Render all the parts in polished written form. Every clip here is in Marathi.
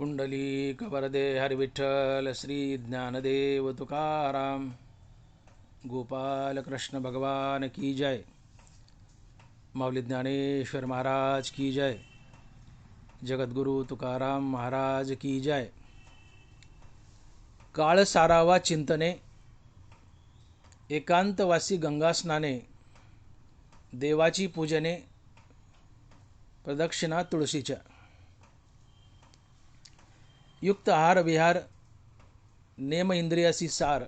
पुंडलिक वरदे हरि विठ्ठल श्री ज्ञानदेव तुकाराम गोपाल कृष्ण भगवान की जय। माऊली ज्ञानेश्वर महाराज की जय। जगद्गुरु तुकाराम महाराज की जय। काळ सारावा चिंतने, एकांतवासी गंगास्नाने, देवाची पूजने, प्रदक्षिणा तुळशीच्या। युक्त आहार विहार, नेम इंद्रियासी सार,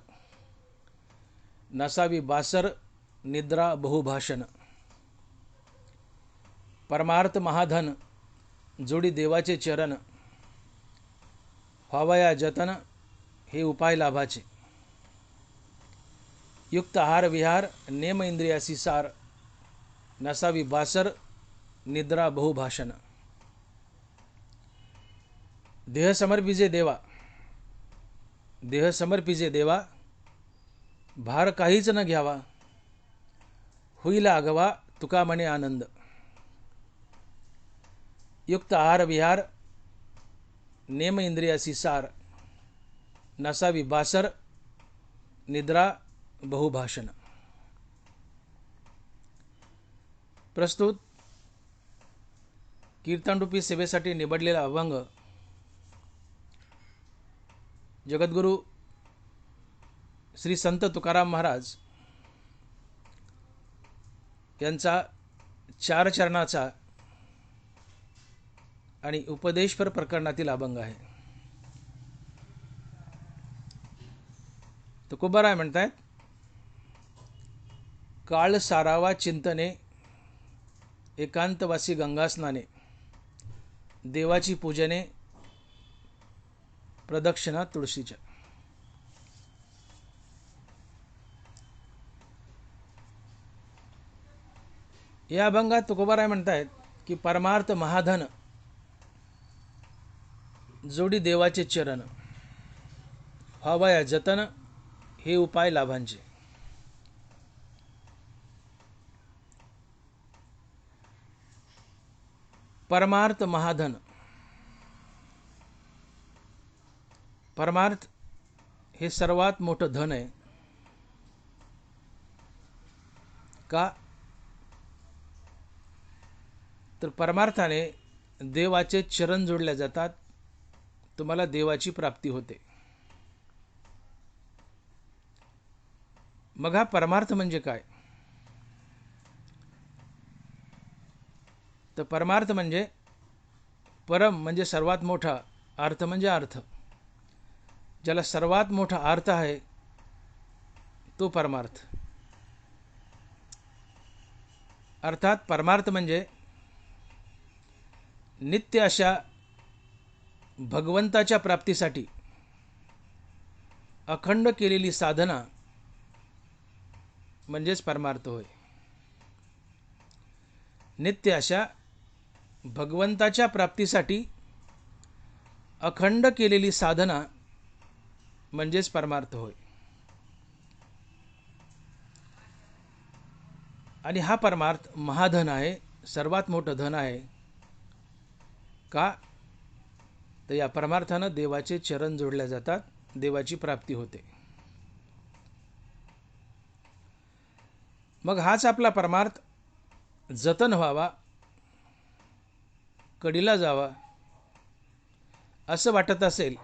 नसावी बासर, निद्रा बहुभाषण। परमार्थ महाधन, जोडी देवाचे चरण, व्हावया जतन, हे उपाय लाभाचे। युक्त आहार विहार, नेम इंद्रियासी सार, नसावी बासर, निद्रा बहुभाषण। देह समर्पिजे देवा, देह समर्पिजे देवा, भार काहीच न घ्यावा, होईल आगवा तुका म्हणे आनंद। युक्त आहार विहार, नेम इंद्रियासी सार, नसावी बासर, निद्रा बहुभाषण। प्रस्तुत कीर्तनरूपी सेवेसाठी निवडलेला अभंग जगद्गुरु श्री संत तुकाराम महाराज यांचा 4 चरणाचा आणि उपदेशपर प्रकरणातील अभंग आहे। तुकोबाराय म्हणतायत, काळ सारावा चिंतने, एकांतवासी गंगास्नाने, देवाची पूजने, प्रदक्षिणा तुळशीच्या। या अभंगात तुकोबाराय म्हणतायत की परमार्थ महाधन, जोडी देवाचे चरण, व्हावया जतन, हे उपाय लाभांचे। परमार्थ महाधन, परमार्थ हे सर्वात मोठं धन आहे। का तर परमार्थाने देवाचे चरण जोडले जातात, तुम्हाला देवाची प्राप्ती होते। मग हा परमार्थ म्हणजे काय? तर परमार्थ म्हणजे परम म्हणजे सर्वात मोठा, अर्थ म्हणजे अर्थ। ज्याला सर्वात मोठा अर्थ आहे तो परमार्थ। अर्थात परमार्थ म्हणजे नित्य अशा भगवंताच्या प्राप्तीसाठी अखंड केलेली साधना म्हणजेच परमार्थ होय। नित्य अशा भगवंताच्या प्राप्तीसाठी अखंड केलेली साधना म्हणजेच परमार्थ होय। आणि हा परमार्थ महाधन आहे, सर्वात मोठं धन आहे। का तर या परमार्थानं देवाचे चरण जोडले जातात, देवाची प्राप्ती होते। मग हाच आपला परमार्थ जतन व्हावा, कडीला जावा असं वाटत असेल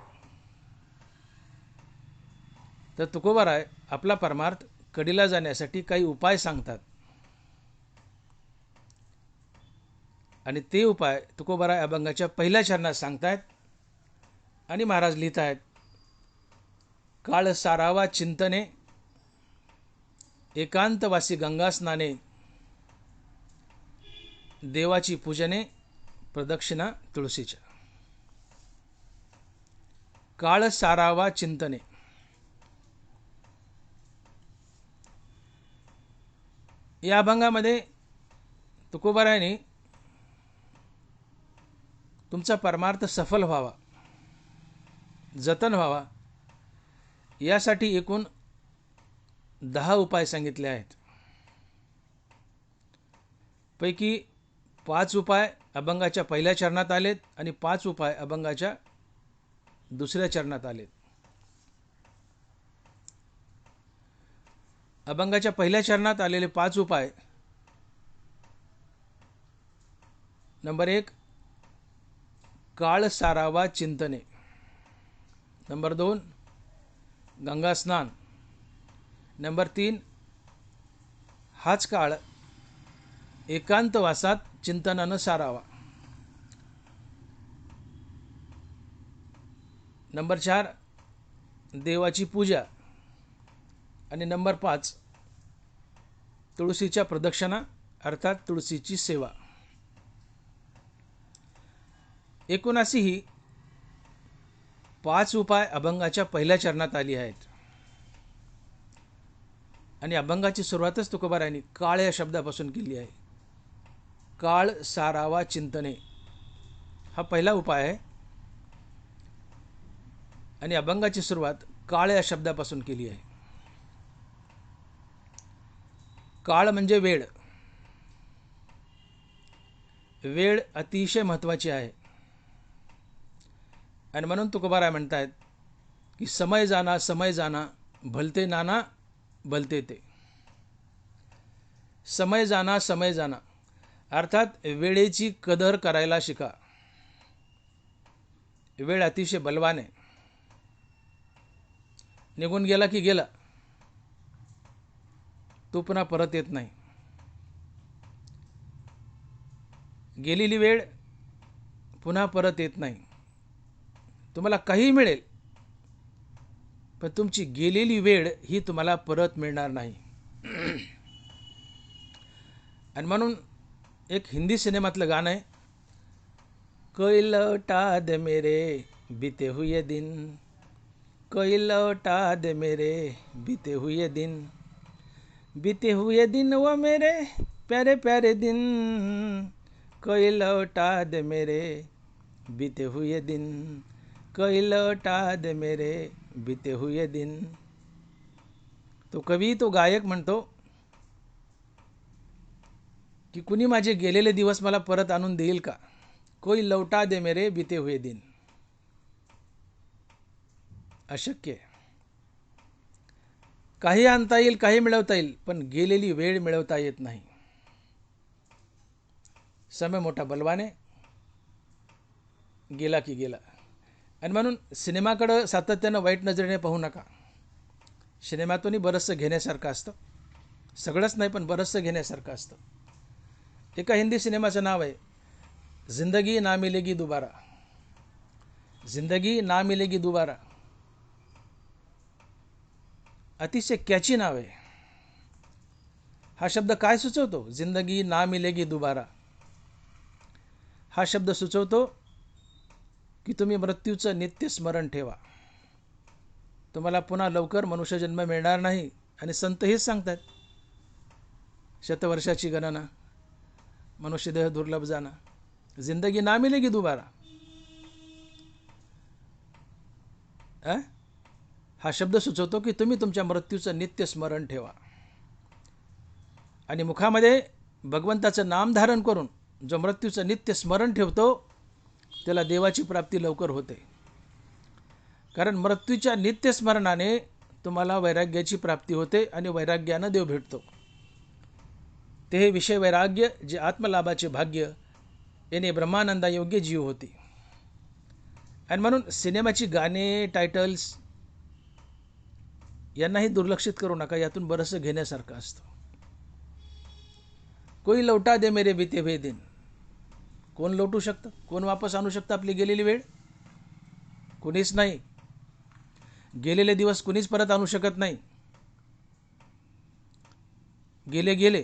तर तुकोबाराय आपला परमार्थ कडीला जाण्यासाठी काही उपाय सांगतात। आणि ते उपाय तुकोबाराय अभंगाच्या पहिल्या चरणात सांगतायत आणि महाराज लिहित आहेत, काळ सारावा चिंतने, एकांतवासी गंगास्नाने, देवाची पूजने, प्रदक्षिणा तुळशीच्या। काळ सारावा चिंतने, या अभंगामध्ये तुकोबारायांनी तुमचा परमार्थ सफल व्हावा, जतन व्हावा यासाठी एकूण 10 उपाय सांगितले आहेत। पैकी 5 उपाय अभंगाच्या पहिल्या चरणात आलेत आणि 5 उपाय अभंगाच्या दुसऱ्या चरणात आले. अभंगाच्या पहिल्या चरणात आलेले 5 उपाय. नंबर 1, काळ सारावा चिंतने. नंबर 2, गंगा स्नान. नंबर 3, हाच काळ एकांतवासात चिंतनानं सारावा. नंबर 4, देवाची पूजा. आणि नंबर 5, तुळशीच्या प्रदक्षिणा अर्थात तुळशीची सेवा. एकूण अशी ही 5 उपाय अभंगाच्या पहिल्या चरणात आली आहेत. आणि अभंगाची सुरुवातच तुकोबारायांनी काळ या शब्दापासून केली आहे. काळ सारावा चिंतने हा पहिला उपाय आहे. आणि अभंगाची सुरुवात काळ या शब्दापासून केली आहे. काळ म्हणजे वेळ. वेळ अतिशय महत्त्वाची आहे. आणि म्हणून तुकोबाराय म्हणतायत की समय जाना भलते नाना भलते ते. समय जाना अर्थात वेळेची कदर करायला शिका. वेळ अतिशय बलवान आहे. निघून गेला की गेला, तो पुन्हा परत येत नाही. गेलेली वेळ पुन्हा परत येत नाही. तुम्हाला काही मिळेल, पण तुमची गेलेली वेळ ही तुम्हाला परत मिळणार नाही. आणि म्हणून एक हिंदी सिनेमातलं गाणं आहे, कोई लौटा दे मेरे बीते हुए दिन, कोई लौटा दे मेरे बीते हुए दिन, बीते हुए दिन वो मेरे प्यारे प्यारे दिन, कोई लौटा दे मेरे बीते हुए दिन, कोई लौटा दे मेरे बीते हुए दिन. तो कवी, तो गायक म्हणतो की कुणी माझे गेलेले दिवस मला परत आणून देईल का? कोई लौटा दे मेरे बीते हुए दिन. अशक्य आहे. काही आणता येईल, काही मिळवता येईल, पण गेलेली वेळ मिळवता येत नाही. समय मोठा बलवान आहे, गेला की गेला. आणि म्हणून सिनेमाकडं सातत्यानं वाईट नजरेने पाहू नका. सिनेमातूनही बरंचसं घेण्यासारखं असतं. सगळंच नाही, पण बरंचसं घेण्यासारखं असतं. एका हिंदी सिनेमाचं नाव आहे जिंदगी ना मिलेगी दोबारा. जिंदगी ना मिलेगी दोबारा. अतिशय कॅची नाव आहे. हा शब्द काय सुचवतो? जिंदगी ना मिलेगी दोबारा. हा शब्द सुचवतो की तुम्ही मृत्यूचं नित्य स्मरण ठेवा. तुम्हाला पुन्हा लवकर मनुष्यजन्म मिळणार नाही. आणि संत हेच सांगतात, शतवर्षाची गणना, मनुष्यदेह दुर्लभ जाना, जिंदगी ना मिलेगी दोबारा. हा शब्द सुचवतो की तुम्ही तुमच्या मृत्यूचं नित्य स्मरण ठेवा. आणि मुखामध्ये भगवंताचं नाम धारण करून जो मृत्यूचं नित्य स्मरण ठेवतो त्याला देवाची प्राप्ती लवकर होते. कारण मृत्यूच्या नित्य स्मरणाने तुम्हाला वैराग्याची प्राप्ती होते आणि वैराग्यानं देव भेटतो. ते हे विषय वैराग्य जे आत्मलाभाचे भाग्य याने ब्रह्मानंदा योग्य जीव होती. आणि म्हणून सिनेमाची गाणे, टायटल्स यांनाही दुर्लक्षित करू नका. यातून बरंचसं घेण्यासारखं असतं. कोई लौटा दे मेरे बीते हुए दिन. कोण लौटू शकतं? कोण वापस आणू शकतं आपली गेलेली वेळ? कुणीच नाही. गेलेले दिवस कुणीच परत आणू शकत नाही. गेले गेले.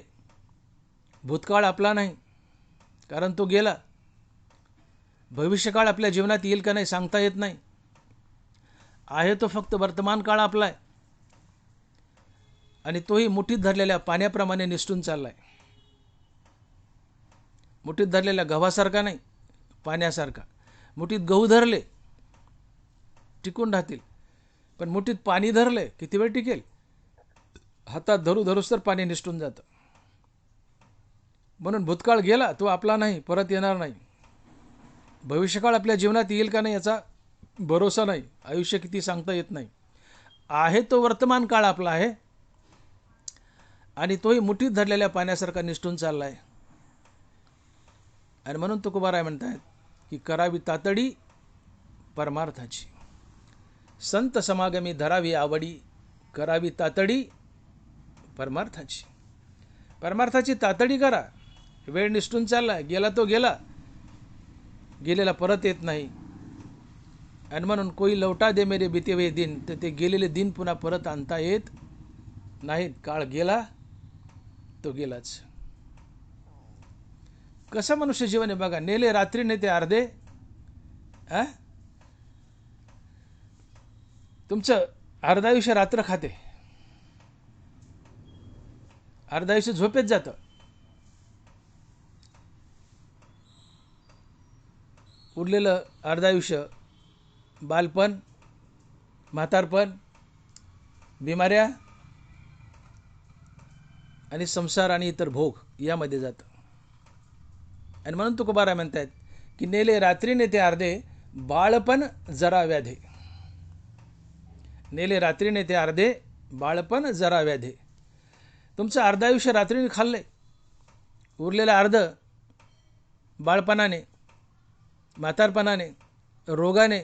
भूतकाळ आपला नाही, कारण तो गेला. भविष्यकाळ आपल्या जीवनात येईल का नाही सांगता येत नाही. आहे तो फक्त वर्तमान काळ आपला आहे. आणि तोही मुठीत धरलेल्या पाण्याप्रमाणे निसटून चाललाय. मुठीत धरलेल्या गव्हासारखा नाही, पाण्यासारखा. मुठीत गहू धरले टिकून राहतील, पण मुठीत पाणी धरले किती वेळ टिकेल? हातात धरू धरूच तर पाणी निसटून जातं. म्हणून भूतकाळ गेला, तो आपला नाही, परत येणार नाही. भविष्यकाळ आपल्या जीवनात येईल का नाही याचा भरोसा नाही, आयुष्य किती सांगता येत नाही. आहे तो वर्तमान काळ आपला आहे आणि तोही मुठीत धरलेल्या पाण्यासारखा निष्ठून चालला आहे. आणि म्हणून तुकोबाराय म्हणतायत की करावी तातडी परमार्थाची, संत समागमी धरावी आवडी, करावी तातडी परमार्थाची. परमार्थाची तातडी करा. वेळ निष्ठून चालला, गेला तो गेला, गेलेला परत येत नाही. आणि म्हणून कोई लौटा दे मेरे बीते हुए दिन, तर ते गेलेले दिन पुन्हा परत आणता येत नाहीत. काळ गेला तो गेलाच. कसं मनुष्य जीवन आहे बघा. नेले रात्री नेते अर्धे. तुमचं अर्ध आयुष्य रात्र खाते, अर्ध आयुष्य झोपेत जातं. उरलेलं अर्ध आयुष्य बालपण, म्हातारपण, बिमाऱ्या आणि संसार आणि इतर भोग यामध्ये जातं. आणि म्हणून तुकोबाराय म्हणतायत की नेले रात्री नेते अर्धे, बाळपण जरा व्याधे. नेले रात्री नेते अर्धे, बाळपण जरा व्याधे. तुमचं अर्ध आयुष्य रात्रीने खाल्लंय, उरलेलं अर्ध बाळपणाने, म्हातारपणाने, रोगाने,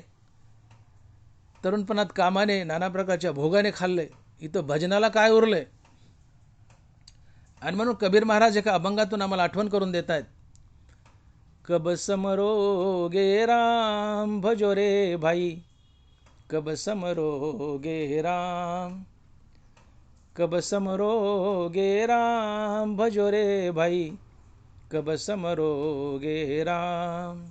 तरुणपणात कामाने, नाना प्रकारच्या भोगाने खाल्लंय. इथं भजनाला काय उरलंय? आणि म्हणून कबीर महाराज एका अभंगातून आम्हाला आठवण करून देत आहेत. कब समरोगे राम भजो रे भाई, कब समरोगे राम, कब समरोगे राम भजो रे भाई, कब समरोगे राम.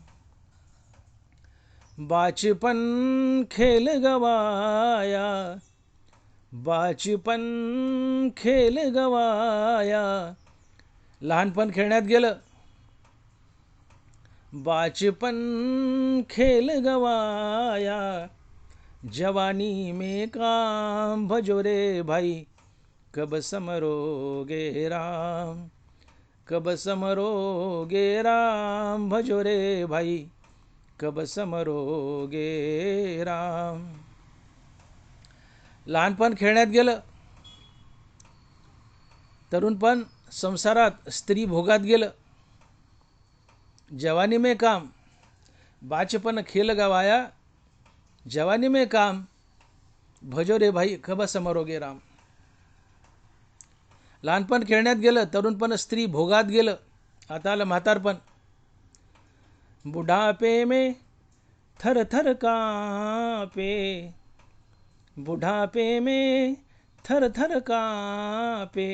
बाचपन खेल गवाया, बाचपन खेल गवाया. लहानपण खेळण्यात गेलं, बाचपन खेल गवाया. जवानी में काम भजो रे भाई, कब समरोगे राम, कब समरोगे राम भजो रे भाई, कब समरोगे राम. लहानपण खेळण्यात गेलं, तरुणपण संसारात स्त्री भोगात गेलं. जवानी में काम, बाचपन खेल गवाया. जवानी में काम भजो रे भाई, कब समरोगे राम. लहानपण खेळण्यात गेलं, तरुणपण स्त्री भोगात गेलं. आता आलं म्हातारपण. बुढ़ापे में थर थर कांपे, बुढ़ापे में थर थर कांपे.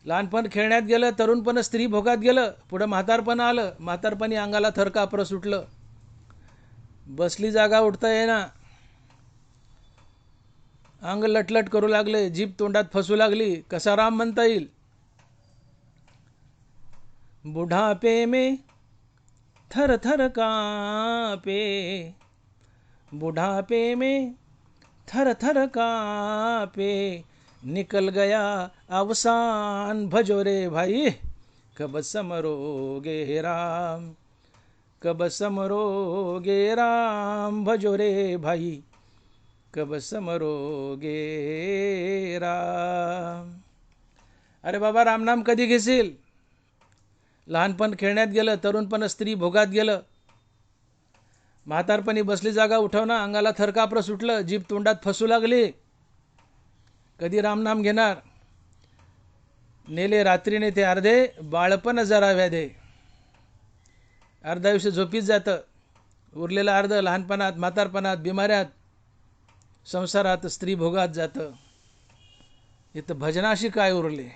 लहानपण खेळण्यात गेलं, तरुणपण स्त्री भोगात गेलं. पुढं म्हातारपण आलं. म्हातारपणी अंगाला थर कापरं सुटलं. बसली जागा उठता येईना, अंग लटलट करू लागले, जीभ तोंडात फसू लागली. कसा राम म्हणता येईल? बुढ़ापे में थर थर कांपे, बुढ़ापे में थर थर कांपे. निकल गया अवसान भजो रे भाई, कब समरोगे राम, कब समरोगे राम भजो रे भाई, कब समरोगे राम. अरे बाबा, रामनाम कधी घेशील? लहानपण खेळण्यात गेलं, तरुणपण स्त्री भोगात गेलं. म्हातारपणी बसली जागा उठवणं, अंगाला थरकापरं सुटलं, जीभ तोंडात फसू लागली. कधी रामनाम घेणार? नेले रात्रीने ते अर्धे, बाळपण जरा व्याधे. अर्ध आयुष्य झोपीत जातं, उरलेलं अर्ध लहानपणात, म्हातारपणात, बिमाऱ्यात, संसारात, स्त्री भोगात जातं. इथं भजनाशी काय उरले?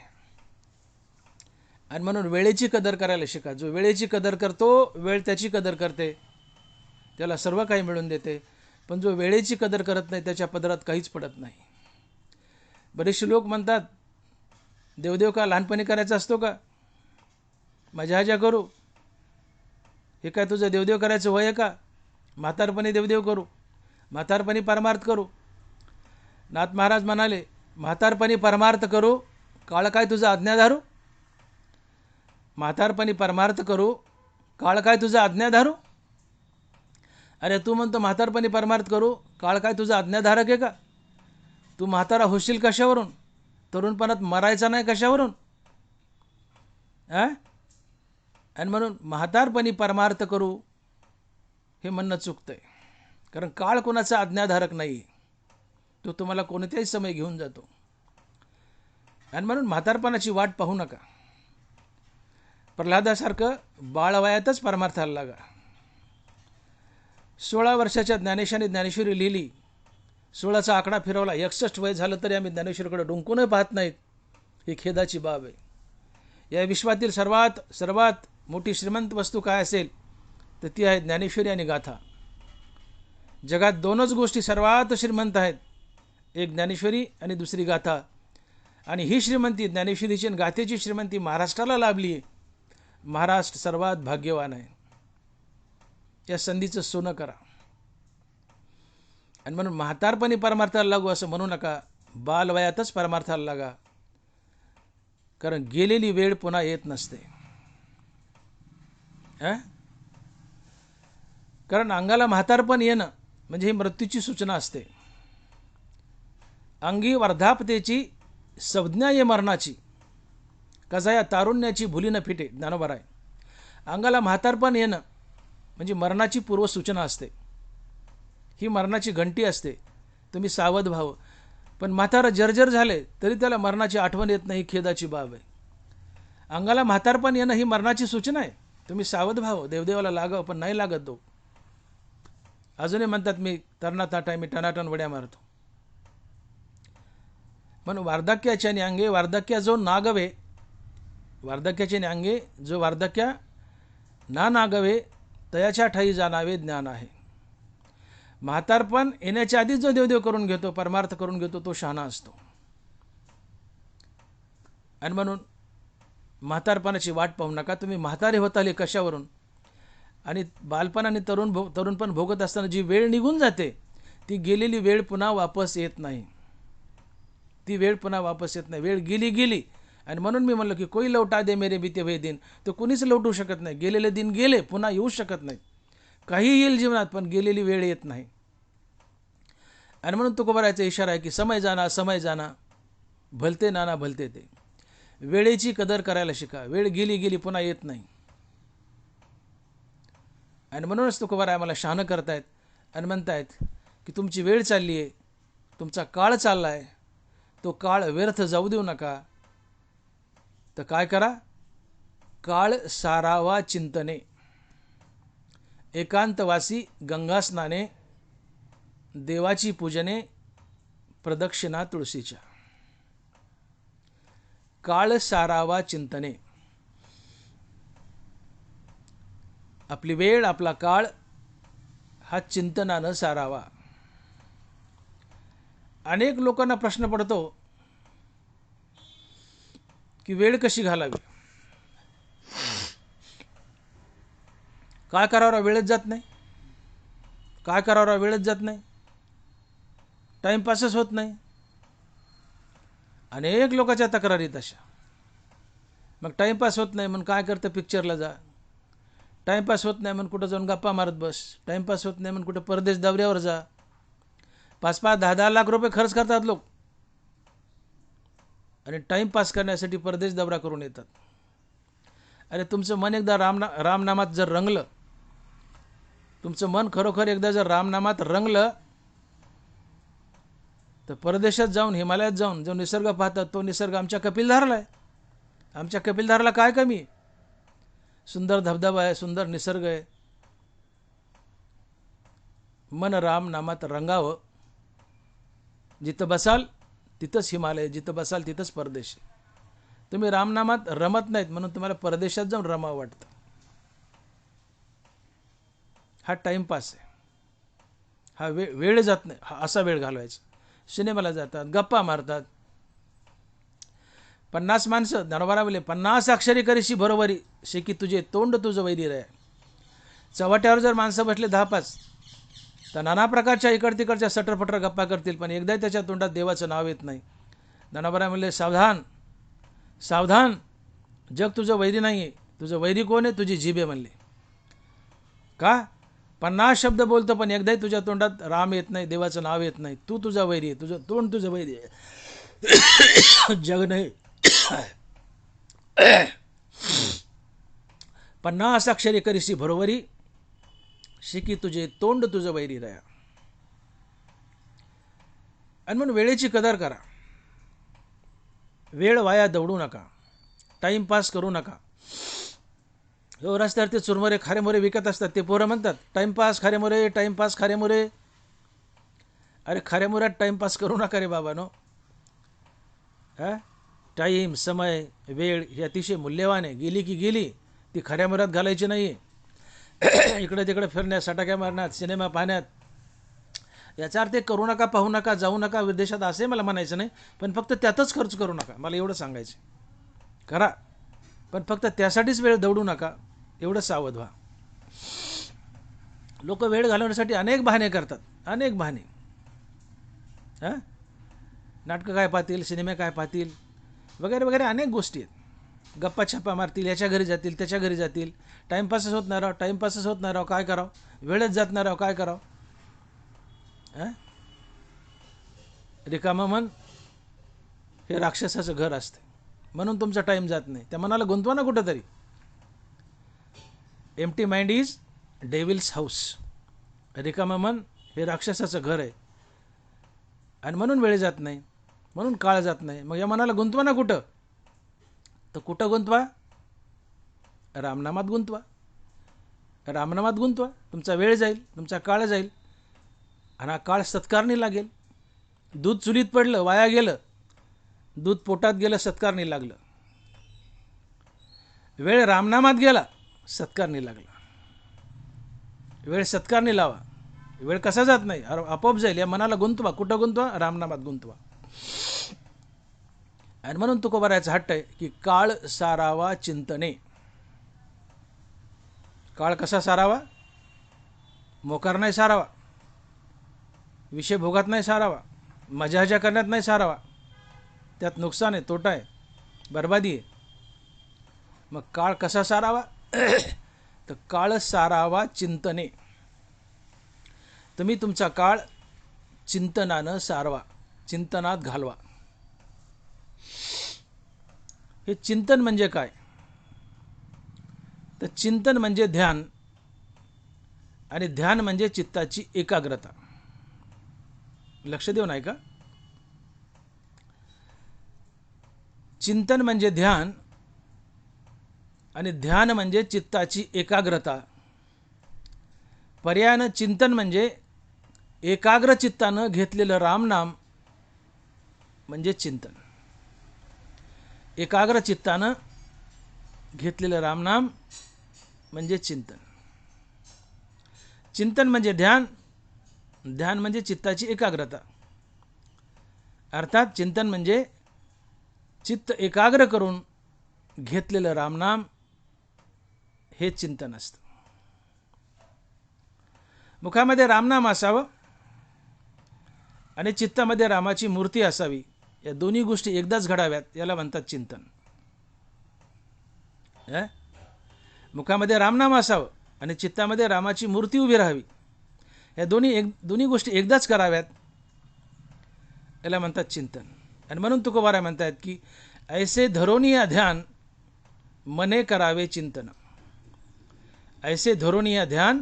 आणि म्हणून वेळेची कदर करायला शिका. जो वेळेची कदर करतो, वेळ त्याची कदर करते, त्याला सर्व काही मिळून देते. पण जो वेळेची कदर करत नाही, त्याच्या पदरात काहीच पडत नाही. बरेचसे लोक म्हणतात, देवदेव का लहानपणी करायचा असतो का? मजा मजा करू. हे काय तुझं देवदेव करायचं वय आहे का? म्हातारपणी देवदेव करू, म्हातारपणी परमार्थ करू. नाथ महाराज म्हणाले, म्हातारपणी परमार्थ करू, काळ काय तुझा आज्ञा धरू. म्हातारपणी परमार्थ करू, काळ काय तुझा आज्ञा धरू. अरे तू म्हणतो म्हातारपणी परमार्थ करू, काळ काय तुझा आज्ञाधारक आहे का? तू म्हातारा होशील कशावरून? तरुणपणात मरायचा नाही कशावरून? आणि म्हणून म्हातारपणी परमार्थ करू हे म्हणणं चुकतंय. कारण काळ कोणाचा आज्ञाधारक नाही, तो तुम्हाला कोणत्याही समय घेऊन जातो. आणि म्हणून म्हातारपणाची वाट पाहू नका. प्रल्हादासारखं बाळवयातच परमार्थाला लागा. 16 वर्षाच्या ज्ञानेशाने ज्ञानेश्वरी लिहिली, 16चा आकडा फिरवला, 61 वय झालं तरी आम्ही ज्ञानेश्वरीकडे डोंकूनही पाहत नाहीत. ही खेदाची बाब आहे. या विश्वातील सर्वात मोठी श्रीमंत वस्तू काय असेल तर ती आहे ज्ञानेश्वरी आणि गाथा. जगात दोनच गोष्टी सर्वात श्रीमंत आहेत, एक ज्ञानेश्वरी आणि दुसरी गाथा. आणि ही श्रीमंती, ज्ञानेश्वरीची आणि गाथेची श्रीमंती महाराष्ट्राला लाभली आहे. महाराष्ट्र सर्वात भाग्यवान आहे. या संधीचं सोनं करा. आणि म्हणून म्हातारपणी परमार्थाला लागू असं म्हणू नका. बालवयातच परमार्थाला लागा. कारण गेलेली वेळ पुन्हा येत नसते. कारण अंगाला म्हातारपण येणं म्हणजे ही मृत्यूची सूचना असते. अंगी वर्धापतेची संज्ञा ये मरणाची, कसा या तारुण्याची भुली न फिटे, ज्ञानोबा आहे. अंगाला म्हातारपण येणं म्हणजे मरणाची पूर्वसूचना असते. ही मरणाची घंटी असते. तुम्ही सावध व्हावं. पण म्हातारं जर्जर झाले तरी त्याला मरणाची आठवण येत नाही, खेदाची बाब आहे. अंगाला म्हातारपण येणं ही मरणाची सूचना आहे. तुम्ही सावध व्हावं, देवदेवाला लागावं, पण नाही लागत तो. अजूनही म्हणतात मी तरणा ताटा मी टनाटन वड्या मारतो. म्हणून वार्धक्याच्या न्यांगे वार्धक्या जो नागवे, वार्धक्याचे न्यांगे जो वार्धक्या ना नागवे तयाच्या ठाई जाणावे ज्ञान आहे. म्हातारपण येण्याच्या आधीच जो देवदेव करून घेतो, परमार्थ करून घेतो, तो शहाणा असतो. आणि म्हणून म्हातारपणाची वाट पाहू नका. तुम्ही म्हातारे होत आले कशावरून? आणि बालपण आणि तरुणपण भोगत असताना जी वेळ निघून जाते, ती गेलेली वेळ पुन्हा वापस येत नाही. ती वेळ पुन्हा वापस येत नाही. वेळ गेली. आणि म्हणून मी म्हणलं की कोई लौटा दे मेरे बीते हुए दिन. तो कुणीच लौटू शकत नाही. गेलेले दिन गेले, पुन्हा येऊ शकत नाही. काही येईल जीवनात, पण गेलेली वेळ येत नाही. आणि म्हणून तुकोबारायचा इशारा आहे की समय जाना भलते नाना भलते ते. वेळेची कदर करायला शिका. वेळ गेली पुन्हा येत नाही. आणि म्हणूनच तुकोबाराय आम्हाला शहाणं करतायत आणि म्हणतायत की तुमची वेळ चालली आहे, तुमचा काळ चालला आहे, तो काळ व्यर्थ जाऊ देऊ नका. तर काय करा? काळ सारावा चिंतने, एकांतवासी गंगा स्नाने, देवाची पूजने, प्रदक्षिणा तुळशीच्या. काळ सारावा चिंतने. आपली वेळ, आपला काळ हा चिंतनानं सारावा. अनेक लोकांना प्रश्न पडतो की वेळ कशी घालावी, काय करावं, वेळच जात नाही. काय करावं, वेळच जात नाही. टाईमपासच होत नाही. अनेक लोकांच्या तक्रारी तशा. मग टाईमपास होत नाही म्हणून काय करतं, पिक्चरला जा. टाईमपास होत नाही म्हणून कुठं जाऊन गप्पा मारत बस. टाईमपास होत नाही म्हणून कुठं परदेश दौऱ्यावर जा. 5-5, 10-10 लाख रुपये खर्च करतात लोक आणि टाईमपास करण्यासाठी परदेश दौरा करून येतात. अरे तुमचं मन एकदा रामनामात जर रंगलं, तुमचं मन खरोखर एकदा जर रामनामात रंगलं, तर परदेशात जाऊन, हिमालयात जाऊन जो निसर्ग पाहतात, तो निसर्ग आमच्या कपिलधारला आहे. आमच्या कपिलधारला काय कमी आहे? सुंदर धबधबा आहे, सुंदर निसर्ग आहे. मन रामनामात रंगावं. जिथं बसाल तिथंच हिमालय, जिथं बसाल तिथंच परदेश. तुम्ही रामनामात रमत नाहीत म्हणून तुम्हाला परदेशात जाऊन रमावं वाटतं. हा टाईमपास आहे. हा वेळ जात नाही. हा असा वेळ घालवायचा. सिनेमाला जातात, गप्पा मारतात. 50 माणसं ज्ञानोबा बोले, 50 अक्षरी करीशी बरोबरी शे की तुझे तोंड तुझं वैरी रे. चव्हाट्यावर जर माणसं बसले 10-5 तर नाना प्रकारच्या इकड तिकडच्या सटरफटर गप्पा करतील, पण एकदाही त्याच्या तोंडात देवाचं नाव येत नाही. ज्ञानोबा म्हणले, सावधान सावधान, जग तुझं वैरी नाही आहे. तुझं वैरी कोण आहे? तुझी जीभ आहे म्हणले. का? 50 शब्द बोलतो पण एकदाही तुझ्या तोंडात राम येत नाही, देवाचं नाव येत नाही. तू तुझा वैरी आहे, तुझं तोंड तुझं वैरी आहे. जग नाही. 50 अक्षरी करीसी भरोवरी, शिकी तुझे तोंड तुझं वैरी रया. आणि म्हणून वेळेची कदर करा. वेळ वाया दौडू नका, टाईमपास करू नका. हो, रस्त्यावर ते चुरमुरे खारेमुरे विकत असतात, ते पोरं म्हणतात टाईमपास खारेमुरे, टाईमपास खारेमुरे. अरे खारेमुऱ्यात टाईमपास करू नका रे बाबानो. टाईम, समय, वेळ ही अतिशय मूल्यवान आहे. गेली की गेली, ती खऱ्यामुऱ्यात घालायची नाही आहे. इकडे तिकडे फिरण्यात, सटाक्या मारण्यात, सिनेमा पाहण्यात. याचा अर्थ करू नका, पाहू नका, जाऊ नका विदेशात असे मला म्हणायचं नाही, पण फक्त त्यातच खर्च करू नका, मला एवढं सांगायचं. करा, पण फक्त त्यासाठीच वेळ दौडू नका, एवढं सावध व्हा. लोक वेळ घालवण्यासाठी अनेक बहाणे करतात, अनेक बहाणे. नाटकं काय पाहतील, सिनेमे काय पाहतील, वगैरे वगैरे अनेक गोष्टी आहेत. गप्पा छप्पा मारतील, याच्या घरी जातील, त्याच्या घरी जातील. टाईमपासच होत नाही राव, टाईमपासच होत नाही राव, काय करावं, वेळच जात नाही राव, काय करावं. रिकामं मन हे राक्षसाचं घर असते, म्हणून तुमचा टाईम जात नाही. त्या मनाला गुंतवा ना कुठंतरी. Empty mind is devil's house. रिकामं मन हे राक्षसाचं घर आहे, आणि म्हणून वेळ जात नाही, म्हणून काळ जात नाही. मग या मनाला गुंतवा ना कुठं, तर कुठं गुंतवा, रामनामात गुंतवा. रामनामात गुंतवा, तुमचा वेळ जाईल, तुमचा काळ जाईल, आणि हा काळ सत्कारणी लागेल. दूध चुलीत पडलं, वाया गेलं, दूध पोटात गेलं, सत्कारणी लागलं. वेळ रामनामात गेला, सत्कारणी लागला. वेळ सत्कारणी लावा, वेळ कसा जात नाही, आपोआप जाईल. या मनाला गुंतवा, कुठं गुंतवा, रामनामात गुंतवा. आणि म्हणून तुकोबारायाचा हट्ट आहे की काळ सारावा चिंतने. काळ कसा सारावा, मोकार नाही सारावा, विषय भोगात नाही सारावा, मजा करण्यात नाही सारावा. त्यात नुकसान आहे, तोटा आहे, बरबादी आहे. मग काळ कसा सारावा, तर काळ सारावा चिंतने. तुम्ही तुमचा काळ चिंतनानं सारवा, चिंतनात घालवा. हे चिंतन म्हणजे काय, तर चिंतन म्हणजे ध्यान, आणि ध्यान म्हणजे चित्ताची एकाग्रता. लक्ष देऊन ऐका. चिंतन म्हणजे ध्यान, आणि ध्यान म्हणजे चित्ताची एकाग्रता. पर्यायानं चिंतन म्हणजे एकाग्र चित्तानं घेतलेलं रामनाम म्हणजे चिंतन. एकाग्र चित्तानं घेतलेलं रामनाम म्हणजे चिंतन. चिंतन म्हणजे ध्यान, ध्यान म्हणजे चित्ताची एकाग्रता. अर्थात चिंतन म्हणजे चित्त एकाग्र करून घेतलेलं रामनाम हे चिंतन असतं. मुखामध्ये रामनाम असावं आणि चित्तामध्ये रामाची मूर्ती असावी. या दोन्ही गोष्टी एकदाच घडाव्यात, याला म्हणतात चिंतन. मुखामध्ये रामनाम असावं आणि चित्तामध्ये रामाची मूर्ती उभी राहावी. या दोन्ही गोष्टी एकदाच कराव्यात, याला म्हणतात चिंतन. आणि म्हणून तुकोबाराय म्हणतात की ऐसे धरोनिया ध्यान, मने करावे चिंतन. ऐसे धरोनिया ध्यान,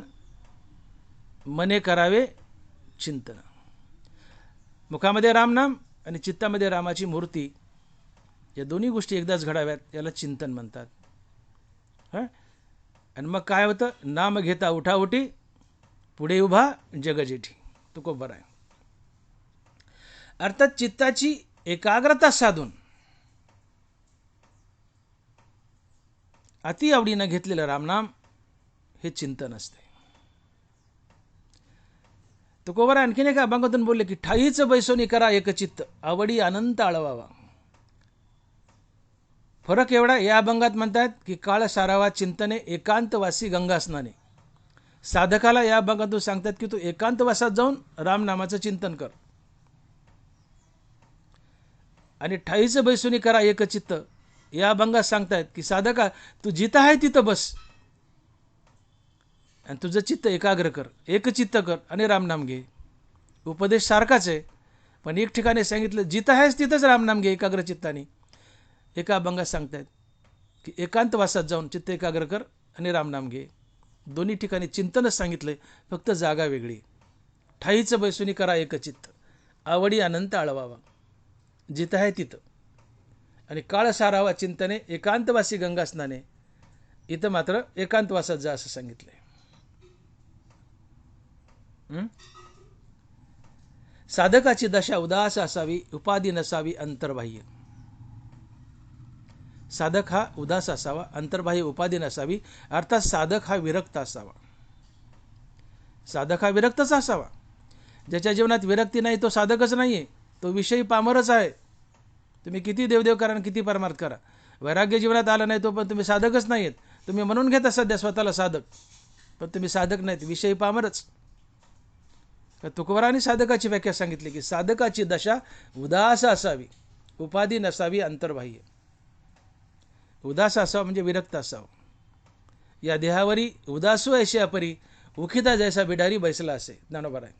मने करावे चिंतन. मुखामध्ये रामनाम आणि चित्तामध्ये रामाची मूर्ती, या दोन्ही गोष्टी एकदाच घडाव्यात, याला चिंतन म्हणतात. आणि मग काय होतं, नाम घेता उठाउठी, पुढे उभा जगजेठी. तुकोबाराय अर्थात चित्ताची एकाग्रता साधून अति आवडीनं घेतलेलं रामनाम हे चिंतन असते. तुकोबाराय आणखीन एका अभंगातून बोलले की ठाईच बैसोनी करा एकचित्त, आवडी अनंत आळवावा. फरक एवढा, या अभंगात म्हणतात की काळ सारावा चिंतने, एकांतवासी गंगा स्नाने. साधकाला या अभंगातून सांगतात की तू एकांतवासात जाऊन रामनामाचं चिंतन कर. आणि ठाईच बैसोनी करा एकचित्त, या अभंगात सांगतायत की साधका तू जिथं आहे तिथं बस. आणि तुझं चित्त एकाग्र कर, एकचित्त कर आणि रामनाम घे. उपदेश सारखाच आहे, पण एक ठिकाणी सांगितलं जिथं आहेस तिथंच रामनाम घे एकाग्र चित्ताने. एका अभंगात सांगतायत की एकांतवासात जाऊन चित्त एकाग्र कर आणि रामनाम घे. दोन्ही ठिकाणी चिंतनच सांगितलंय, फक्त जागा वेगळी. ठाईचं बैसुनी करा एकचित्त, आवडी अनंत आळवावा. जिथं आहे तिथं. आणि काळ सारावा चिंतने, एकांतवासी गंगा स्नाने. इथं मात्र एकांतवासात जा असं सांगितलंय. साधकाची दशा उदास असावी, उपाधी नसावी अंतर्बाह्य. साधक हा उदास असावा, अंतर्बाह्य उपाधी नसावी. अर्थात साधक हा विरक्त असावा. साधक हा विरक्तच असावा. ज्याच्या जीवनात विरक्ती नाही तो साधकच नाही आहे, तो विषयी पामरच आहे. तुम्ही किती देवदेव करा आणि किती परमार्थ करा, वैराग्य जीवनात आला नाही तो पण तुम्ही साधकच नाही आहेत. तुम्ही म्हणून घेता सध्या स्वतःला साधक, पण तुम्ही साधक नाहीत, विषयी पामरच. तर तुकोबारांनी साधकाची व्याख्या सांगितली की साधकाची दशा उदास असावी, उपाधी नसावी अंतर्बाह्य. उदास असावा म्हणजे विरक्त असावं. या देहावरी उदासू ऐशी अपरी, उखिता जैसा बिडारी बैसला असे. ज्ञानोबा आहे.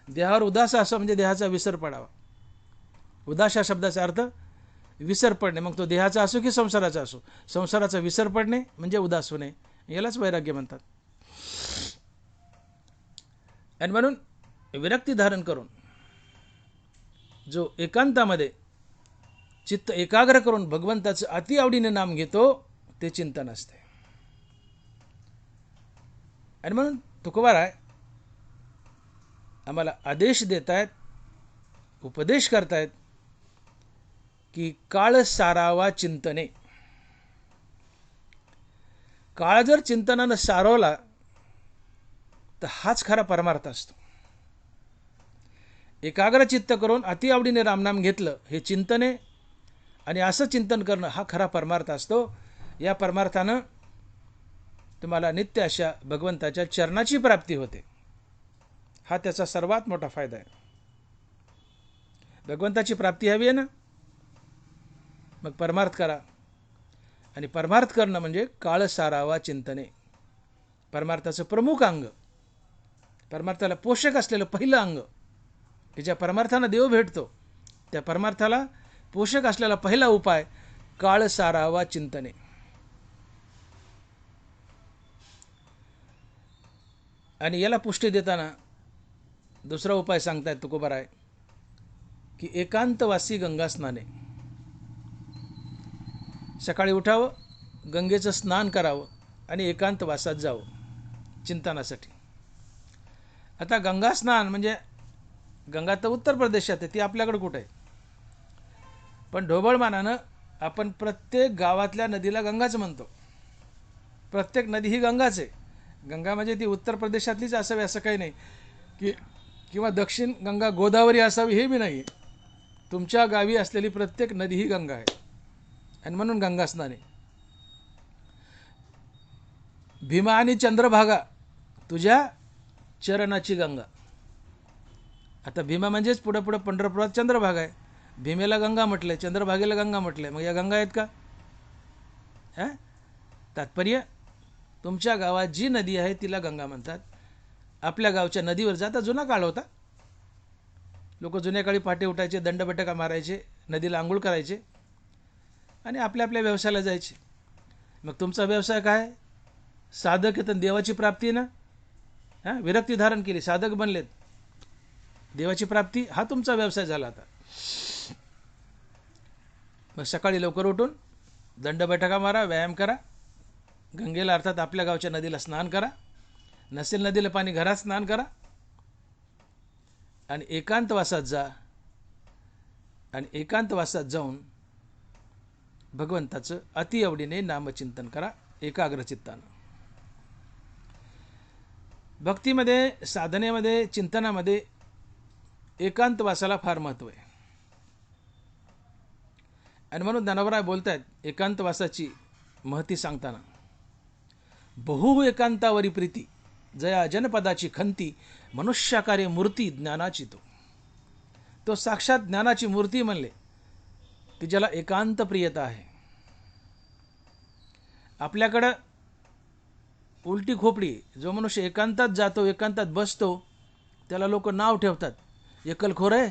देहावर उदास असावा म्हणजे देहाचा विसर पडावा. उदास या शब्दाचा अर्थ विसर पडणे, मग तो देहाचा असो की संसाराचा असो. संसाराचा विसर पडणे म्हणजे उदास होणे, यालाच वैराग्य म्हणतात. आणि म्हणून विरक्ती धारण करून जो एकांतामध्ये चित्त एकाग्र करून भगवंताचं अति आवडीने नाम घेतो ते चिंतन असते. आणि म्हणून तुकोबाराय आम्हाला आदेश देत आहेत, उपदेश करतायत की काळ सारावा चिंतने. काळ जर चिंतनानं सारवला तर हाच खरा परमार्थ असतो. एकाग्र चित्त करून अति आवडीने रामनाम घेतलं हे चिंतने, आणि असं चिंतन करणं हा खरा परमार्थ असतो. या परमार्थानं तुम्हाला नित्य अशा भगवंताच्या चरणाची प्राप्ती होते. हा त्याचा सर्वात मोठा फायदा आहे. भगवंताची प्राप्ती हवी आहे ना, मग परमार्थ करा. आणि परमार्थ करणं म्हणजे काळ सारावा चिंतने. परमार्थाचं प्रमुख अंग, परमार्थाला पोषक असलेलं पहिलं अंग, की ज्या परमार्थानं देव भेटतो, त्या परमार्थाला पोषक असलेला पहिला उपाय काळ सारावा चिंतने. आणि याला पुष्टी देताना दुसरा उपाय सांगतायत तुकोबाराय की एकांतवासी गंगा स्नाने. सकाळी उठावं, गंगेचं स्नान करावं आणि एकांतवासात जावं चिंतनासाठी. आता गंगा स्नान म्हणजे गंगा तर उत्तर प्रदेशात आहे, ती आपल्याकडे कुठं आहे. पण ढोबळमानानं आपण प्रत्येक गावातल्या नदीला गंगाच म्हणतो. प्रत्येक नदी ही गंगाच आहे. गंगा म्हणजे ती उत्तर प्रदेशातलीच असावी असं काही नाही, की किंवा दक्षिण गंगा गोदावरी असावी हे बी नाही. तुमच्या गावी असलेली प्रत्येक नदी ही गंगा आहे. आणि म्हणून गंगा स्नान आहे. भीमा आणि चंद्रभागा तुझ्या चरणाची गंगा. आता भीमा म्हणजेच पुढं पुढं पंढरपुरात चंद्रभागा आहे. भीमेला गंगा म्हटलंय, चंद्रभागेला गंगा म्हटलंय, मग या गंगा आहेत का? तात्पर्य तुमच्या गावात जी नदी आहे तिला गंगा म्हणतात. आपल्या गावच्या नदीवर जाता जुना काळ होता. लोक जुन्या काळी पहाटे उठायचे, दंडबटका मारायचे, नदीला आंघोळ करायचे आणि आपल्या आपल्या व्यवसायाला जायचे. मग तुमचा व्यवसाय काय? साधक आहे तर देवाची प्राप्ती आहे ना. विरक्ती धारण केली, साधक बनलेत, देवाची प्राप्ती हा तुमचा व्यवसाय झाला. आता मग सकाळी लवकर उठून दंडबैठका मारा, व्यायाम करा, गंगेला अर्थात आपल्या गावच्या नदीला स्नान करा, नसेल नदीला पाणी घरात स्नान करा आणि एकांतवासात जा. आणि एकांतवासात जाऊन भगवंताचं अति आवडीने नामचिंतन करा एकाग्र चित्तानं. भक्तीमध्ये, साधनेमध्ये, चिंतनामध्ये एकांतवासाला फार महत्त्व आहे. आणि म्हणून ज्ञानोबराय बोलतायत एकांतवासाची महती सांगताना, बहु एकांतावरी प्रीती जया जनपदाची खंती, मनुष्याकार्य मूर्ती ज्ञानाची तो साक्षात ज्ञानाची मूर्ती म्हणले की ज्याला एकांत प्रियता आहे. आपल्याकडं उलटी खोपडी. जो मनुष्य एकांतात जातो, एकांतात बसतो, त्याला लोक नाव ठेवतात, एकलखोर आहे.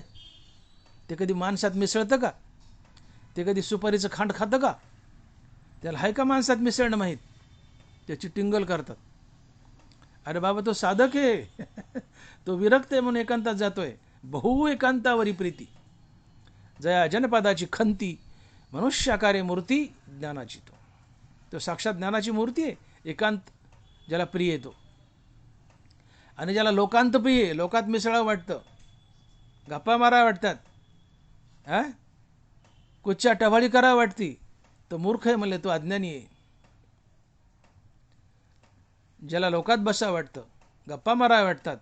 ते कधी माणसात मिसळतं का? ते कधी सुपारीचं खांड खातं का? त्याला हाय का माणसात मिसळणं माहीत? त्याची टिंगल करतात. अरे बाबा, तो साधक आहे. तो विरक्त आहे म्हणून एकांतात जातोय. बहु एकांतावरी प्रीती, जया जनपदाची खंती, मनुष्याकारे मूर्ती ज्ञानाची. तो साक्षात ज्ञानाची मूर्ती आहे. एकांत ज्याला प्रिय येतो, आणि ज्याला लोकांत प्रिय आहे, लोकात मिसळावं वाटतं, गप्पा मारा वाटतात, कुच्च्या टवाळी करावं वाटती, तो मूर्ख आहे म्हणले, तो अज्ञानी आहे. ज्याला लोकात बसावं वाटतं, गप्पा माराव्या वाटतात,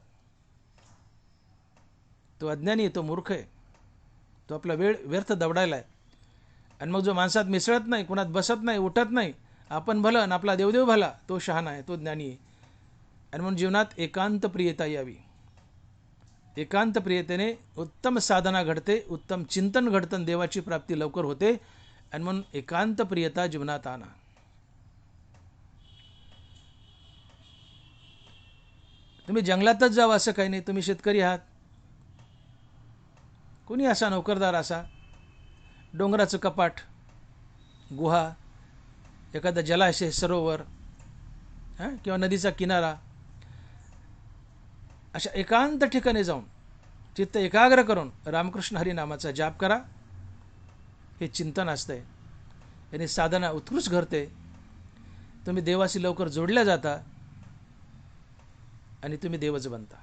तो अज्ञानी आहे, तो मूर्ख आहे. तो आपला वेळ व्यर्थ दवडायला आहे. आणि मग जो माणसात मिसळत नाही, कुणात बसत नाही, उठत नाही, आपण भलं आणि आपला देवदेव भला, तो शहाणा आहे, तो ज्ञानी आहे. आणि म्हणून जीवनात एकांत प्रियता यावी. एकांत प्रियतेने उत्तम साधना घडते, उत्तम चिंतन घडतं, देवाची प्राप्ती लवकर होते. आणि म्हणून एकांत प्रियता जीवनात आणा. तुम्ही जंगलातच जावं असं काही नाही. तुम्ही शेतकरी आहात, कोणी असा नोकरदार असा, डोंगराचं कपाट, गुहा, एखादा जलाशय, सरोवर, किंवा नदीचा किनारा, अशा एकांत ठिकाणी जाऊन चित्त एकाग्र करून रामकृष्ण हरी नामाचा जाप करा. हे चिंतन असतंय. याने साधना उत्कृष्ट घडते. तुम्ही देवाशी लवकर जोडल्या जाता आणि तुम्ही देवच बनता.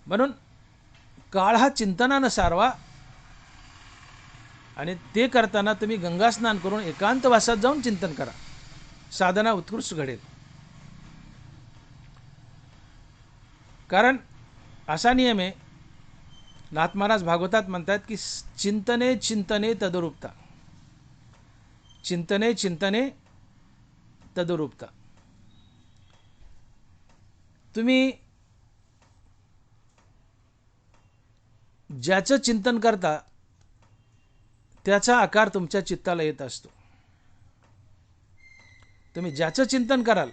म्हणून काळ हा चिंतनानं सारवा. आणि ते करताना तुम्ही गंगा स्नान करून एकांतवासात जाऊन चिंतन करा. साधना उत्कृष्ट घडेल. कारण असा नियम आहे, नाथ महाराज भागवतात म्हणतात की चिंतने चिंतने तदरूपता. चिंतने चिंतने तदरूपता. तुम्ही ज्याचं चिंतन करता त्याचा आकार तुमच्या चित्ताला येत असतो. तुम्ही ज्याचं चिंतन कराल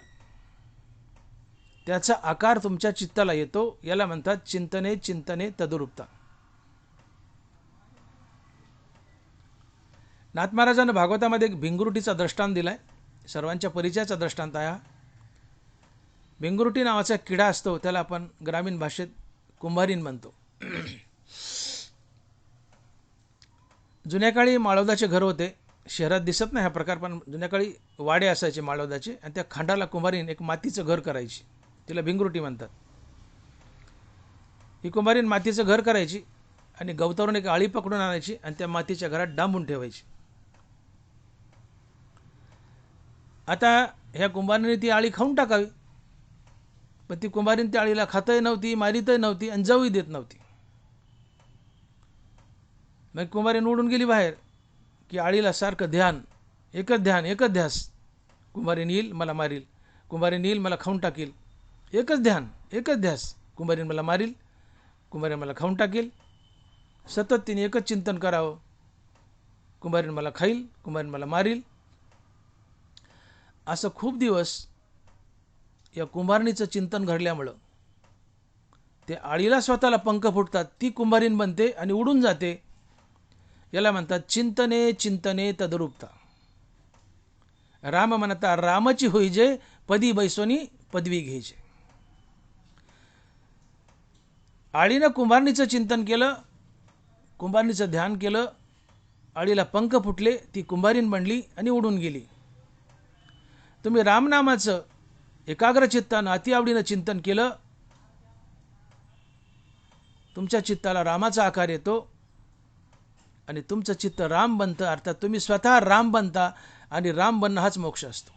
त्याचा आकार तुमच्या चित्ताला येतो. याला म्हणतात चिंतने चिंतने तदरूपता. नाथ महाराजांनी भागवतामध्ये एक भिंगरुटीचा दृष्टांत दिलाय. सर्वांच्या परिचयाचा दृष्टांत आहे. भिंगरुटी नावाचा किडा असतो, त्याला आपण ग्रामीण भाषेत कुंभारीन म्हणतो. जुन्या काळी माळवदाचे घर होते. शहरात दिसत नाही हा प्रकार, पण जुन्या काळी वाडे असायचे माळवदाचे, आणि त्या खांडाला कुंभारीन एक मातीचं घर करायची. तिला भिंगरुटी म्हणतात. ही कुंभारीन मातीचं घर करायची आणि गवतावरून एक आळी पकडून आणायची आणि त्या मातीच्या घरात डांबून ठेवायची. आता ह्या कुंभारीने ती आळी खाऊन टाकावी, पण ती कुंभारीन त्या आळीला खातही नव्हती, मारितही नव्हती आणि जाऊही देत नव्हती. मग कुंभारीन उडून गेली बाहेर की आळीला सारखं ध्यान, एकच ध्यान, एकच ध्यास. कुंभारीन येईल मला मारील, कुंभारीन येईल मला खाऊन टाकील. एकच ध्यान, एकच ध्यास. कुंभारीन मला मारील, कुंभारीन मला खाऊन टाकील. सतत तिने एकच चिंतन करावं. कुंभारीन मला खाईल, कुंभारीन मला मारील. असं खूप दिवस या कुंभारणीचं चिंतन घडल्यामुळं ते आळीला स्वतःला पंख फुटतात. ती कुंभारीन बनते आणि उडून जाते. याला म्हणतात चिंतने चिंतने तदरूपता. राम म्हणता रामची होईजे, पदी बैसोनी पदवी घ्यायचे. आळीनं कुंभारणीचं चिंतन केलं, कुंभारणीचं ध्यान केलं, आळीला पंख फुटले, ती कुंभारीन बनली आणि उडून गेली. तुम्ही रामनामाचं एकाग्र चित्तानं अतिआवडीनं चिंतन केलं, तुमच्या चित्ताला रामाचा आकार येतो आणि तुमचं चित्त राम बनतं. अर्थात तुम्ही स्वतः राम बनता आणि राम बनणं हाच मोक्ष असतो.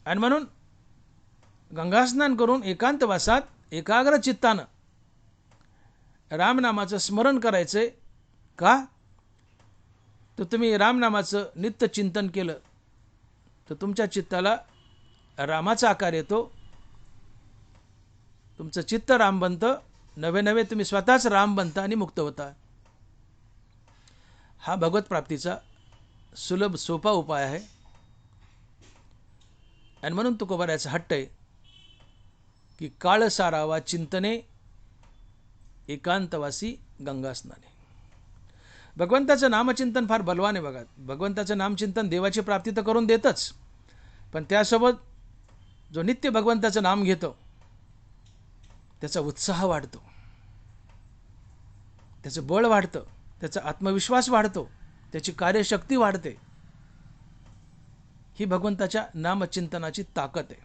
आणि म्हणून गंगास्नान करून एकांतवासात एकाग्र चित्तानं रामनामाचं स्मरण करायचंय. का? तर तुम्ही रामनामाचं नित्य चिंतन केलं तर तुमच्या चित्ताला रामाचा आकार येतो. तुमचं चित्त राम बनतं. नवे नवे तुम्ही स्वतःच राम बनता आणि मुक्त होता. हा भगवत प्राप्तीचा सुलभ सोपा उपाय आहे. आणि म्हणून तुकोबारायाचा हट्ट आहे की काळ सारावा चिंतने एकांतवासी गंगा स्नाने. भगवंताचं नामचिंतन फार बलवान आहे बघा. भगवंताचं नामचिंतन देवाची प्राप्ती तर करून देतच, पण त्यासोबत जो नित्य भगवंताचं नाम घेतो त्याचा उत्साह वाढतो, त्याचं बळ वाढतं, त्याचा आत्मविश्वास वाढतो, त्याची कार्यशक्ती वाढते. ही भगवंताच्या नामचिंतनाची ताकद आहे.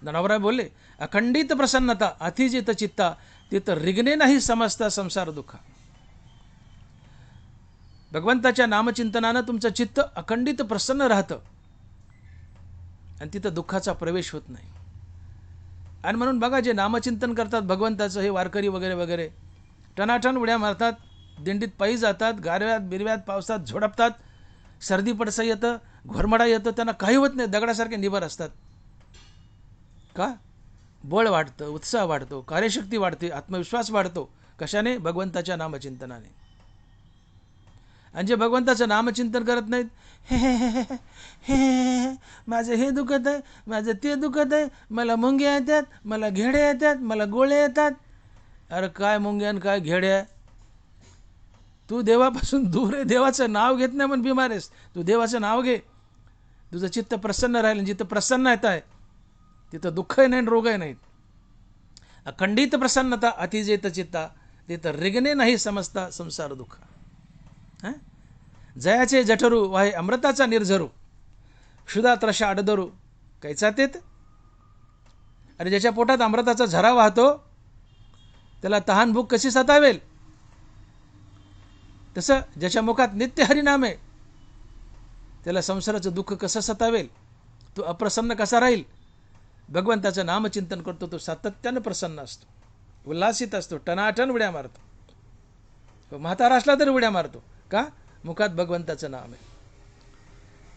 ज्ञानोबराय बोलले, अखंडित प्रसन्नता अतिजित चित्ता तिथ रिगणे नाही समजता संसार दुःख. भगवंताच्या नामचिंतनानं तुमचं चित्त अखंडित प्रसन्न राहतं आणि तिथं दुःखाचा प्रवेश होत नाही. आणि म्हणून बघा, जे नामचिंतन करतात भगवंताचं, हे वारकरी वगैरे वगैरे टनाटन उड्या मारतात, दिंडीत पायी जातात, गारव्यात बिरव्यात पावसात झोडपतात, सर्दी पडसा येतं, घोरमडा येतं, त्यांना काही होत नाही, दगडासारखे निबर असतात. का? बळ वाढतं, उत्साह वाढतो, कार्यशक्ती वाढते, आत्मविश्वास वाढतो. कशाने? भगवंताच्या नामचिंतनाने. आणि जे भगवंताचं नामचिंतन करत नाहीत, हे हे हे हे हे माझं हे दुखत आहे, माझं ते दुखत आहे, मला मुंग्या येतात, मला घेड्या येतात, मला गोळे येतात. अरे काय मुंग्या आणि काय घेड्या? तू देवापासून दूर आहे, देवाचं नाव घेत नाही म्हणून बिमार आहेस. तू देवाचं नाव घे, तुझं चित्त प्रसन्न राहील. जिथं प्रसन्नता आहे तिथं दुःखही नाही, रोगही नाहीत. अखंडित प्रसन्नता अतिजेत चित्ता तिथं रिगणे नाही समजता संसार दुःख. जयाचे जठरू वाहे अमृताचा निर्झरू, क्षुधा त्रशा अडदरू कैचा तेत. आणि ज्याच्या पोटात अमृताचा झरा वाहतो त्याला तहान भूक कशी सतावेल? तसं ज्याच्या मुखात नित्य हरिनाम आहे त्याला संसाराचं दुःख कसं सतावेल? तो अप्रसन्न कसा राहील? भगवंताचं नामचिंतन करतो तो सातत्यानं प्रसन्न असतो, उल्हासित असतो, टनाटन उड्या मारतो. म्हातारा असला तरी उड्या मारतो. का? मुखात भगवंताचं नाम आहे.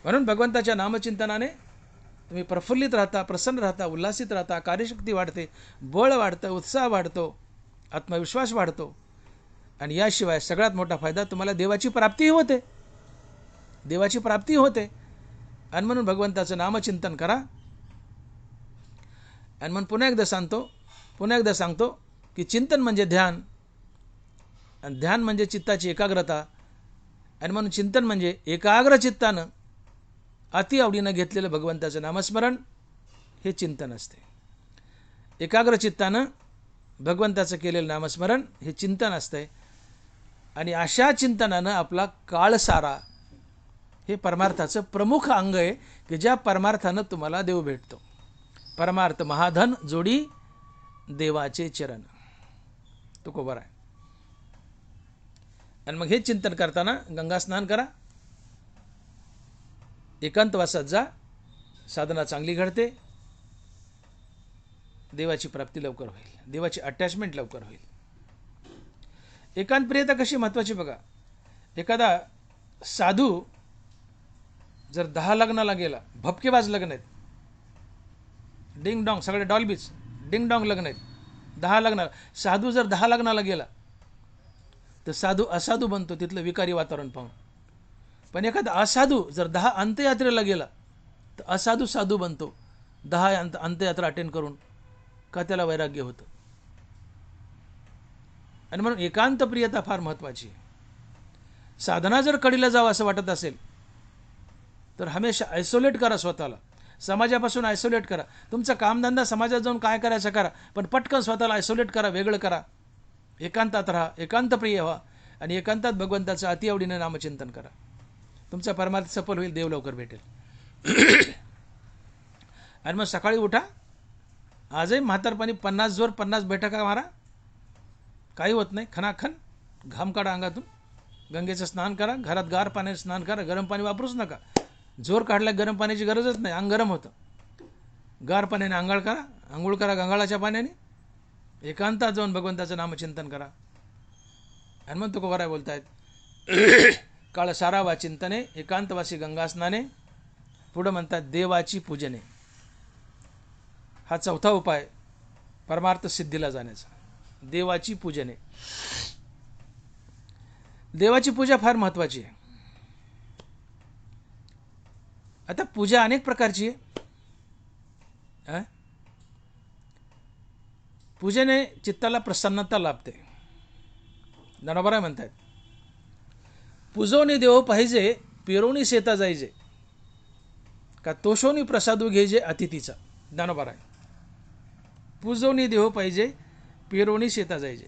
म्हणून भगवंताच्या नामचिंतनाने तुम्ही प्रफुल्लित राहता, प्रसन्न राहता, उल्हासित राहता, कार्यशक्ती वाढते, बळ वाढतं, उत्साह वाढतो, आत्मविश्वास वाढतो. आणि याशिवाय सगळ्यात मोठा फायदा, तुम्हाला देवाची प्राप्ती होते. देवाची प्राप्ती होते. आणि म्हणून भगवंताचं नामचिंतन करा. आणि म्हणून पुन्हा एकदा सांगतो की चिंतन म्हणजे ध्यान, आणि ध्यान म्हणजे चित्ताची एकाग्रता. आणि म्हणून चिंतन म्हणजे एकाग्र चित्तानं अति आवडीनं घेतलेलं भगवंताचं नामस्मरण, हे चिंतन असते. एकाग्र चित्तानं भगवंताचं केलेलं नामस्मरण हे चिंतन असते. आणि अशा चिंतनानं आपला काळसारा हे परमार्थाचं प्रमुख अंग आहे की ज्या परमार्थानं तुम्हाला देव भेटतो. परमार्थ महाधन जोडी देवाचे चरण. तुकोबार आहे. आणि मग हे चिंतन करताना गंगा स्नान करा, एकांतवासात जा, साधना चांगली घडते, देवाची प्राप्ती लवकर होईल, देवाची अटॅचमेंट लवकर होईल. एकांतप्रियता कशी महत्त्वाची बघा. एखादा साधू जर 10 लग्नाला गेला, भपकेबाज लग्न आहेत, डिंग डॉंग, सगळे डॉल्बीच डिंग डॉंग लग्न आहेत, 10 लग्नाला, साधू जर 10 लग्नाला गेला तर साधू असाधू बनतो तिथलं विकारी वातावरण पाहून. पण एखादा असाधू जर 10 अंत्ययात्रेला गेला तर असाधू साधू बनतो 10 अंत्ययात्रा अटेंड करून. का? त्याला वैराग्य होतं. आणि म्हणून एकांत प्रियता फार महत्त्वाची आहे. साधना जर कडीला जावं असं वाटत असेल तर हमेशा आयसोलेट करा स्वतःला, समाजापासून आयसोलेट करा. तुमचा कामधंदा समाजात जाऊन काय करायचं करा, पण पटकन स्वतःला आयसोलेट करा, वेगळं करा, एकांतात राहा, एकांतप्रिय व्हा आणि एकांतात भगवंताचं अतिआवडीने नामचिंतन करा. तुमचा परमार्थ सफल होईल, देव लवकर भेटेल. आणि मग सकाळी उठा, आजही म्हातारपणी 50 जोर 50 बैठका मारा, काही होत नाही. खणाखण घाम काढा अंगातून, गंगेचं स्नान करा, घरात गार पाण्याने स्नान करा, गरम पाणी वापरूच नका. जोर काढला गरम पाण्याची गरजच नाही, अंग गरम होतं. गार पाण्याने आंघोळ करा गंगाळाच्या पाण्याने, एकांतात जाऊन भगवंताचं नामचिंतन करा. आणि मग तुकोबाराय बोलतायत, काळ सारावा चिंतने एकांतवासी गंगा स्नाने. पुढं म्हणतात देवाची पूजने. हा चौथा उपाय परमार्थ सिद्धीला जाण्याचा, देवाची पूजने. देवाची पूजा फार महत्त्वाची आहे. आता पूजा अनेक प्रकारची आहे. पूजेने चित्ताला प्रसन्नता लाभते. बरोबर आहे म्हणतात. पूजोनी देव पाहिजे पेरोनी शेता जायचे का तोषोनी प्रसादू घ्यायचे अतिथीचा. बरोबर आहे. पूजोनी देव पाहिजे पेरोनी शेता जायचे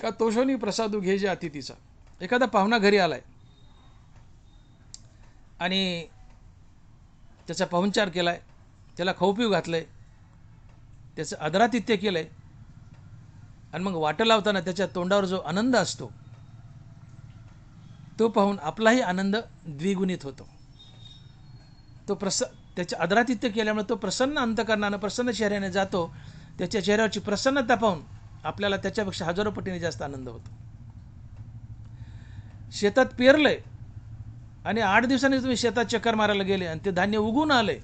का तोषोनी प्रसादू घ्यायचे अतिथीचा. एखादा पाहुणा घरी आलाय आणि त्याचा पाहुणचार केलाय, त्याला खाऊ पिऊ घातलंय, त्याचं आदरातिथ्य केलंय आणि मग वाटं लावताना त्याच्या तोंडावर जो आनंद असतो तो पाहून आपलाही आनंद द्विगुणित होतो. तो त्याच्या आदरातिथ्य केल्यामुळे तो प्रसन्न अंतकरणानं प्रसन्न चेहऱ्याने जातो. त्याच्या चेहऱ्यावरची प्रसन्नता पाहून आपल्याला त्याच्यापेक्षा हजारो पटीने जास्त आनंद होतो. शेतात पेरलंय आणि 8 दिवसांनी तुम्ही शेतात चक्कर मारायला गेले आणि ते धान्य उगून आले,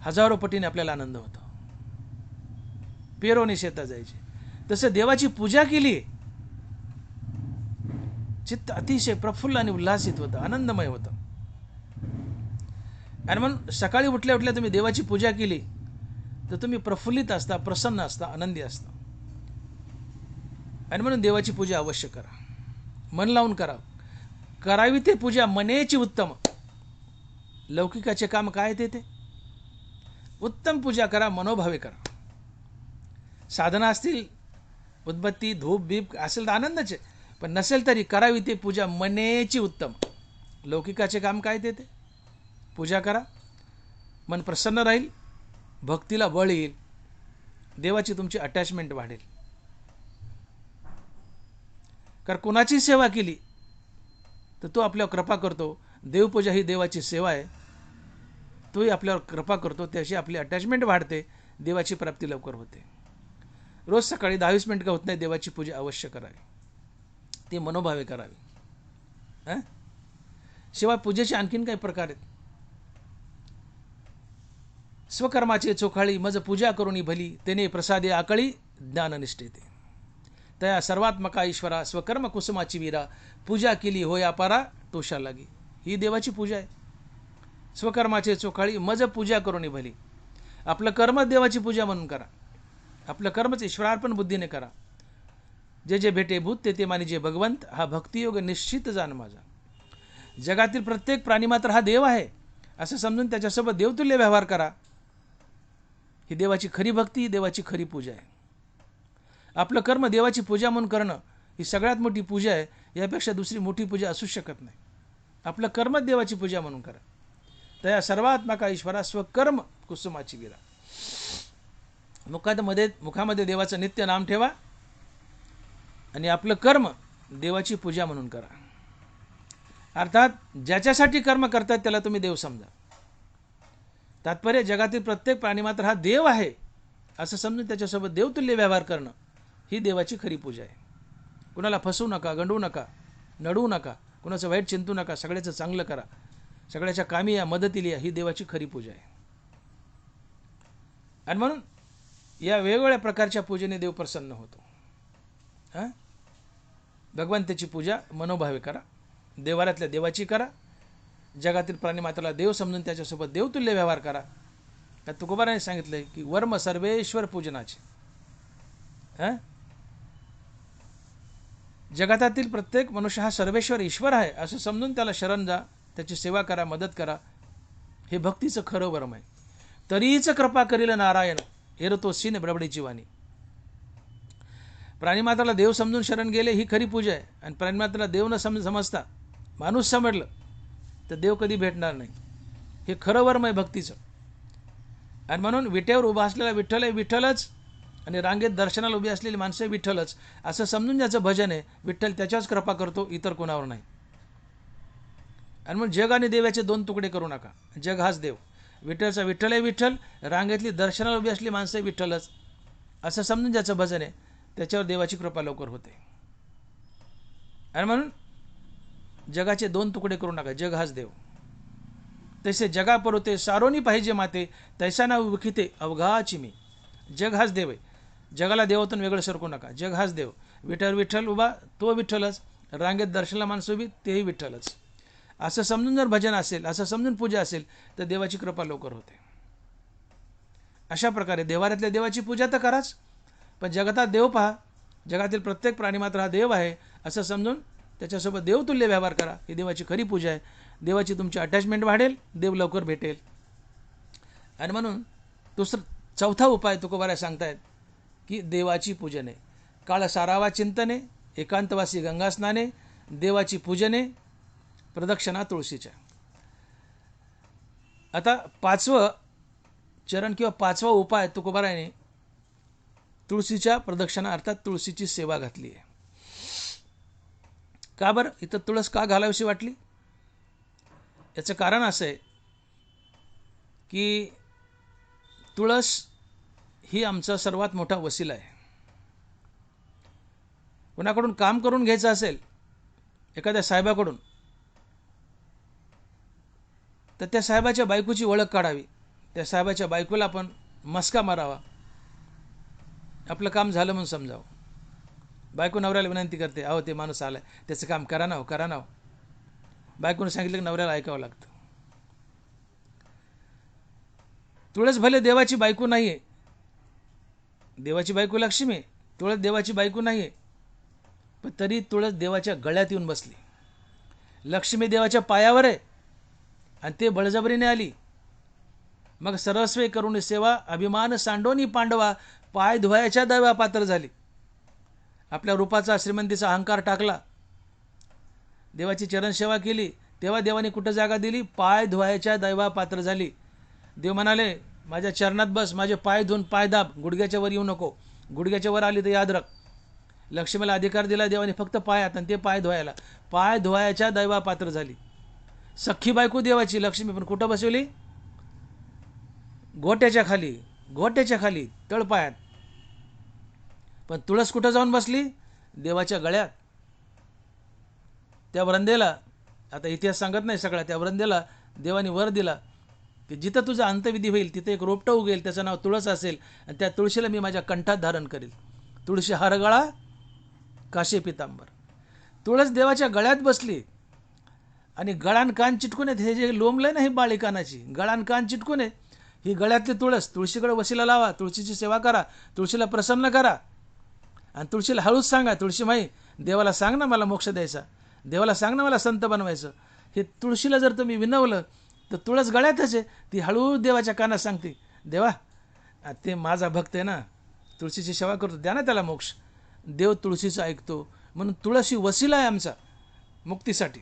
हजारो पटीने आपल्याला आनंद होतो. पेरोने शेतात जायचे. तसं देवाची पूजा केली, चित्त अतिशय प्रफुल्ल आणि उल्हासित होतं, आनंदमय होतं. आणि म्हणून सकाळी उठल्या उठल्या तुम्ही देवाची पूजा केली तर तुम्ही प्रफुल्लित असता, प्रसन्न असता, आनंदी असता. आणि म्हणून देवाची पूजा अवश्य करा, मन लावून करा. करावी ते पूजा मनेची उत्तम. लौकिकाचे काम काय ते उत्तम पूजा करा, मनोभावे करा. साधना असतील, उदबत्ती धूप बीप असेल तर आनंदच आहे, पण नसेल तरी करावी ते पूजा मनेची उत्तम. लौकिकाचे काम काय ते पूजा करा, मन प्रसन्न राहील, भक्तीला बळ येईल, देवाची तुमची अटॅचमेंट वाढेल. कारण कोणाची सेवा केली तर तो आपल्यावर कृपा करतो. देवपूजा ही देवाची सेवा आहे, तोही आपल्यावर कृपा करतो, त्याची आपली अटॅचमेंट वाढते, देवाची प्राप्ती लवकर होते. रोज सकाळी 10-20 मिनिट का होत नाही, देवाची पूजा अवश्य करावी, ती मनोभावे करावी. शिवाय पूजेचे आणखीन काही प्रकार आहेत. स्वकर्माचे चोखाळी मज पूजा करुणी भली, तेने प्रसादे आकळी ज्ञाननिष्ठेते. तया सर्वात्मका ईश्वरा स्वकर्म कुसुमाची वीरा, पूजा केली होया पारा तोषा लागी. ही देवाची पूजा आहे. स्वकर्माचे चोखाळी मज पूजा करुणी भली. आपलं कर्म देवाची पूजा म्हणून करा. आपलं कर्मच ईश्वरार्पण बुद्धीने करा. जे जे भेटे भूत ते ते मानिजे भगवंत, हा भक्तियोग निश्चित जाण माझा. जगातील प्रत्येक प्राणी मात्र हा देव आहे असं समजून त्याच्यासोबत देवतुल्य व्यवहार करा. ही देवाची खरी भक्ती, ही देवाची खरी पूजा आहे. आपलं कर्म देवाची पूजा म्हणून करणं ही सगळ्यात मोठी पूजा आहे. यापेक्षा दुसरी मोठी पूजा असू शकत नाही. आपलं कर्मच देवाची पूजा म्हणून करा. तया सर्वात्मका ईश्वरा स्वकर्म कुसुमाची वीरा. मुखामध्ये देवाचं नित्य नाम ठेवा आणि आपलं कर्म देवाची पूजा म्हणून करा. अर्थात ज्याच्यासाठी कर्म करतात त्याला तुम्ही देव समजा. तात्पर्य जगातील प्रत्येक प्राणीमात्र हा देव आहे असं समजून त्याच्यासोबत देवतुल्य व्यवहार करणं ही देवाची खरी पूजा आहे. कुणाला फसवू नका, गंडवू नका, नडवू नका, कुणाचं वाईट चिंतू नका, सगळ्याचं चांगलं करा, सगळ्याच्या कामी या, मदतीला या, ही देवाची खरी पूजा आहे. आणि म्हणून या वेगवेगळ्या प्रकारच्या पूजेने देव प्रसन्न होतो. भगवंताची पूजा मनोभावे करा, देवारातल्या देवाची करा, जगातील प्राणीमात्राला देव समजून त्याच्यासोबत देवतुल्य व्यवहार करा. त्या तुकोबाराने सांगितलंय की वर्म सर्वेश्वर पूजनाचे. जगातातील प्रत्येक मनुष्य हा सर्वेश्वर ईश्वर आहे असं समजून त्याला शरण जा, त्याची सेवा करा, मदत करा. हे भक्तीचं खरं वर्म आहे. तरीच कृपा करील नारायण, हेरतो सीन बडबडीची वाणी. प्राणीमात्राला देव समजून शरण गेले ही खरी पूजा आहे. आणि प्राणीमात्राला देव न समजता माणूस समजलं तर देव कधी भेटणार नाही. हे खरं वर्म आहे भक्तीचं. आणि म्हणून विटेवर उभा असलेला विठ्ठल आहे विठ्ठलच, आणि रांगेत दर्शनाला उभी असलेली माणसं विठ्ठलच असं समजून ज्याचं भजन आहे, विठ्ठल त्याच्याच कृपा करतो, इतर कोणावर नाही. आणि मग जग आणि देवाचे 2 तुकडे करू नका. जग हाच देव, विठ्ठलचा विठ्ठल आहे विठ्ठल, रांगेतली दर्शनाला उभी असलेली माणसं विठ्ठलच असं समजून ज्याचं भजन आहे त्याच्यावर देवाची कृपा लवकर होते. आणि म्हणून जगाचे 2 तुकडे करू नका. जग हाच देव. तसे जगा परोते सारोनी पाहिजे माते, तैसा ना विखिते अवघाची मी. जग हाच देव आहे. जगाला देवातून वेगळं सरकू नका. जग हाच देव. विठ्ठल विठ्ठल उभा तो विठ्ठलच, रांगेत दर्शनाला माणसं उभी तेही विठ्ठलच. असं समजून जर भजन असेल, असं समजून पूजा असेल, तर देवाची कृपा लवकर होते. अशा प्रकारे देवाऱ्यातल्या देवाची पूजा तर कराच, पण जगतात देव पहा. जगातील प्रत्येक प्राणीमात्र हा देव आहे असं समजून त्याच्यासोबत देवतुल्य व्यवहार करा. ही देवाची खरी पूजा आहे. देवाची तुमची अटॅचमेंट वाढेल, देव लवकर भेटेल. आणि म्हणून चौथा उपाय तुकोबाराय सांगतायत की देवाची पूजने. काळ सारावा चिंतने, एकांतवासी गंगा स्नाने, देवाची पूजने, प्रदक्षिणा तुळशीच्या. आता पाचवं चरण किंवा पाचवा उपाय तुकोबारायने तुळशीच्या प्रदक्षिणा अर्थात तुळशीची सेवा घातली आहे. का बरं इथं तुळस का घालावीशी वाटली? याचं कारण असं आहे की तुळस ही आमचा सर्वात मोठा वसिला आहे. कोणाकडून काम करून घ्यायचं असेल, एखाद्या साहेबाकडून, तर त्या साहेबाच्या बायकोची ओळख काढावी. त्या साहेबाच्या बायकोला आपण मस्का मारावा, आपलं काम झालं म्हणून समजावं. बायको नवऱ्याला विनंती करते, अहो ते माणूस आलाय, त्याचं काम करा ना हो, करा ना हो. बायकोने सांगितलं की नवऱ्याला ऐकावं लागतं. तुळस भले देवाची बायको नाही आहे, देवाची बायको लक्ष्मी आहे, तुळस देवाची बायको नाही आहे, पण तरी तुळस देवाच्या गळ्यात येऊन बसली. लक्ष्मी देवाच्या पायावर आहे आणि ते बळजबरीने आली. मग सर्वस्वे करून सेवा, अभिमान सांडोनी पांडवा, पाय धुवायच्या दैवा पात्र झाली. आपल्या रूपाचा श्रीमंतीचा अहंकार टाकला, देवाची चरणसेवा केली, तेव्हा देवाने कुठं जागा दिली? पाय धुवायच्या दैवा पात्र झाली. देव म्हणाले, माझ्या चरणात बस, माझे पाय धुवून पाय दाब, गुडघ्याच्या वर येऊ नको. गुडघ्याच्या वर आली तर याद रख. लक्ष्मीला अधिकार दिला देवाने फक्त पायात, आणि ते पाय धुवायला. पाय धुवायच्या दैवा पात्र झाली. सख्खी बायको देवाची लक्ष्मी, पण कुठं बसवली? गोट्याच्या खाली, गोट्याच्या खाली, तळपायात. पण तुळस कुठं जाऊन बसली? देवाच्या गळ्यात. त्या वृंदेला, आता इतिहास सांगत नाही सगळा, त्या वृंदेला देवाने वर दिला की जिथं तुझा अंतविधी होईल तिथे एक रोपटं उगेल, त्याचं नाव तुळस असेल, आणि त्या तुळशीला मी माझ्या कंठात धारण करेल. तुळशी हारगळा काशे पितांबर. तुळस देवाच्या गळ्यात बसली आणि गळान कान चिटकून आहेत. हे जे लोंबलंय ना, ही बाळी कानाची गळान कान चिटकून आहे, ही गळ्यातली तुळस. तुळशीकडे वशीला लावा, तुळशीची सेवा करा, तुळशीला प्रसन्न करा. आणि तुळशीला हळूच सांगा, तुळशी माई देवाला सांग ना मला मोक्ष द्यायचा, देवाला सांग ना मला संत बनवायचं. हे तुळशीला जर तुम्ही विनवलं तर तुळस गळ्यातच आहे, ती हळूच देवाच्या कानात सांगते, देवा ते माझा भक्त आहे ना, तुळशीची सेवा करतो, द्या ना त्याला मोक्ष. देव तुळशीचं ऐकतो. म्हणून तुळस ही वसिला आहे आमचा मुक्तीसाठी.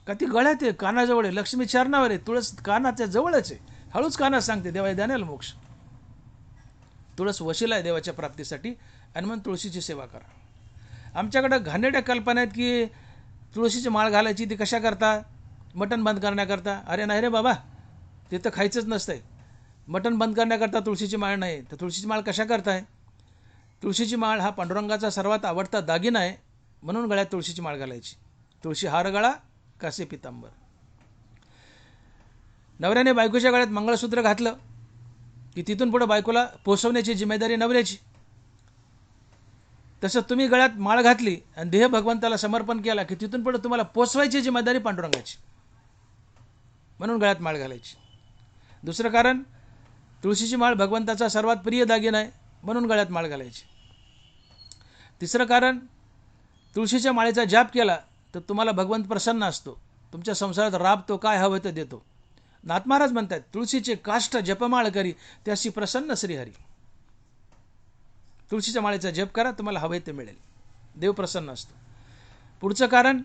का ती गळ्यात आहे, कानाजवळ आहे, लक्ष्मी चरणावर आहे, तुळस कानाच्या जवळच आहे, हळूच कानात सांगते, देवा द्या ना मोक्ष. तुळस वशिला आहे देवाच्या प्राप्तीसाठी, आणि म्हणून तुळशीची सेवा करा. आमच्याकडं घाणेरड्या कल्पना आहेत की तुळशीची माळ घालायची, ती कशा करता? मटण बंद करण्याकरता. अरे नाही रे बाबा, ते तर खायचंच नसतंय. मटण बंद करण्याकरता तुळशीची माळ नाही. तर तुळशीची माळ कशा करताय? तुळशीची माळ हा पांडुरंगाचा सर्वात आवडता दागिना आहे, म्हणून गळ्यात तुळशीची माळ घालायची. तुळशी हार गळा कासे पितांबर. नवऱ्याने बायकोच्या गळ्यात मंगळसूत्र घातलं की तिथून पुढे बायकोला पोसवण्याची जिम्मेदारी नवऱ्याची. तसं तुम्ही गळ्यात माळ घातली आणि देह भगवंताला समर्पण केला की तिथून पुढे तुम्हाला पोसवायची जिम्मेदारी पांडुरंगाची, म्हणून गळ्यात माळ घालायची. दुसरं कारण, तुळशीची माळ भगवंताचा सर्वात प्रिय दागिना आहे, म्हणून गळ्यात माळ घालायची. तिसरं कारण, तुळशीच्या माळेचा जाप केला तर तुम्हाला भगवंत प्रसन्न असतो, तुमच्या संसारात राबतो, काय हवं ते देतो. नाथ महाराज म्हणतात, तुळशीचे काष्ट जपमाळ करी, त्याशी प्रसन्न श्रीहरी. तुळशीच्या माळेचा जप करा, तुम्हाला हवे ते मिळेल, देव प्रसन्न असतो. पुढचं कारण,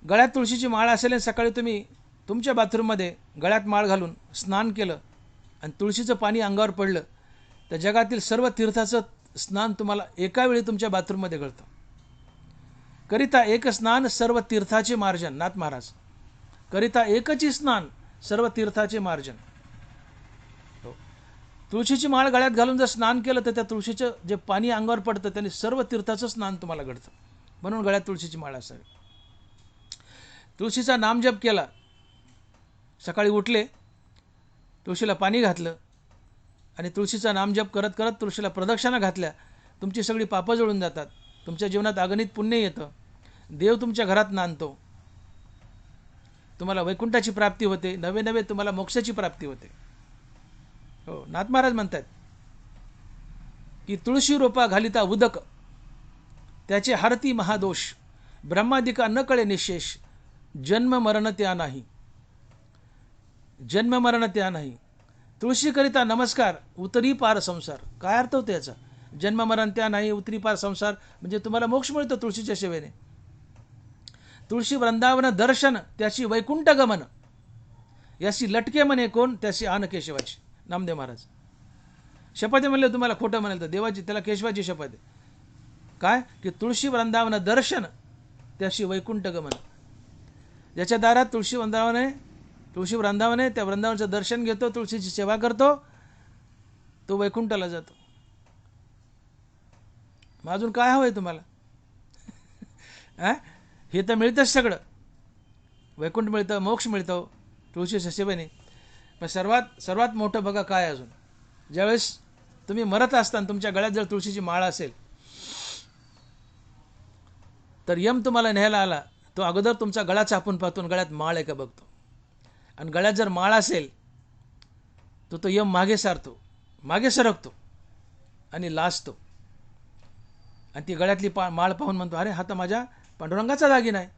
गळ्यात तुळशीची माळ असेल आणि सकाळी तुम्ही तुमच्या बाथरूममध्ये गळ्यात माळ घालून स्नान केलं आणि तुळशीचं पाणी अंगावर पडलं तर जगातील सर्व तीर्थाचं स्नान तुम्हाला एका वेळी तुमच्या बाथरूममध्ये घडतं. करिता एक स्नान सर्व तीर्थाचे मार्जन. नाथ महाराज, करिता एकची स्नान सर्व तीर्थाचे मार्जन. तुळशीची माळ गळ्यात घालून जर स्नान केलं तर त्या तुळशीचं जे पाणी अंगावर पडतं त्याने सर्व तीर्थाचं स्नान तुम्हाला घडतं, म्हणून गळ्यात तुळशीची माळ असावी. तुळशीचा नामजप केला, सकाळी उठले, तुळशीला पाणी घातलं आणि तुळशीचा नामजप करत करत तुळशीला प्रदक्षिणा घातल्या, तुमची सगळी पापं जळून जातात, तुमच्या जीवनात अगणित पुण्य येतं, देव तुमच्या घरात नांदतो. तुम्हाला वैकुंठाची प्राप्ती होते, नवे नवे तुम्हाला मोक्षाची प्राप्ती होते. हो, नाथ महाराज म्हणतात की तुळशी रोपा घालिता उदक, त्याचे हरती महादोष, ब्रह्मादिका न कळे निशेष, जन्म मरण त्या नाही. जन्म मरण त्या नाही. तुळशीकरिता नमस्कार, उतरी पार संसार. काय अर्थ होतो याचा? जन्म मरण त्या नाही, उतरी पार संसार म्हणजे तुम्हाला मोक्ष मिळतो तुळशीच्या सेवेने. तुळशी वृंदावन दर्शन, त्याची वैकुंठ गमन, याची लटके म्हणे कोण, त्याची आन केशवाची. नामदेव महाराज शपथ आहे म्हणले, तुम्हाला खोटं म्हणाल तर देवाची, त्याला केशवाची शपथ आहे. काय की तुळशी वृंदावन दर्शन, त्याची वैकुंठ गमन. ज्याच्या दारात तुळशी वृंदावन आहे, तुळशी वृंदावन आहे, त्या वृंदावनाचं दर्शन घेतो, तुळशीची सेवा करतो, तो वैकुंठाला जातो. मग अजून काय हवं आहे तुम्हाला? हे तर मिळतंच सगळं. वैकुंठ मिळतं, मोक्ष मिळतो तुळशीच्या सेवेने. पण सर्वात मोठं बघा काय अजून, ज्यावेळेस तुम्ही मरत असताना तुमच्या गळ्यात जर तुळशीची माळ असेल तर यम तुम्हाला न्यायला आला, तो अगोदर तुमचा गळा चापून पाहतो, गळ्यात माळ आहे का बघतो. आणि गळ्यात जर माळ असेल तर तो यम मागे सारतो, मागे सरकतो आणि लाजतो. आणि ती गळ्यातली माळ पाहून म्हणतो, अरे हा तर माझ्या पांडुरंगाचा दागिना आहे,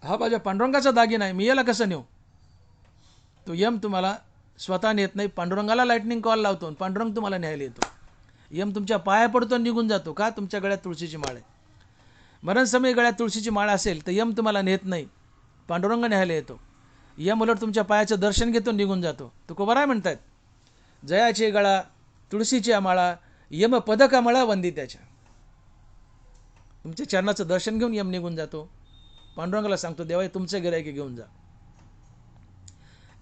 हा माझ्या पांडुरंगाचा दागिना आहे, मी याला कसं नेऊ. तो यम तुम्हाला स्वतः नेत नाही, पांडुरंगाला लाइटनिंग कॉल लावतो आणि पांडुरंग तुम्हाला न्यायला येतो. यम तुमच्या पाया पडतो आणि निघून जातो. का? तुमच्या गळ्यात तुळशीची माळ आहे. मरणसमयी गळ्यात तुळशीची माळ असेल तर यम तुम्हाला नेत नाही, पांडुरंग न्यायला येतो. यम उलट तुमच्या पायाचं दर्शन घेतो, निघून जातो. तुकोबाराय म्हणतात, जयाचे गळा तुळशीच्या माळा, यम पदकमळा वंदी त्याच्या. तुमच्या चरणाचं दर्शन घेऊन यम निघून जातो. पांडुरंगाला सांगतो, देवा तुमचे गिराईक घेऊन जा.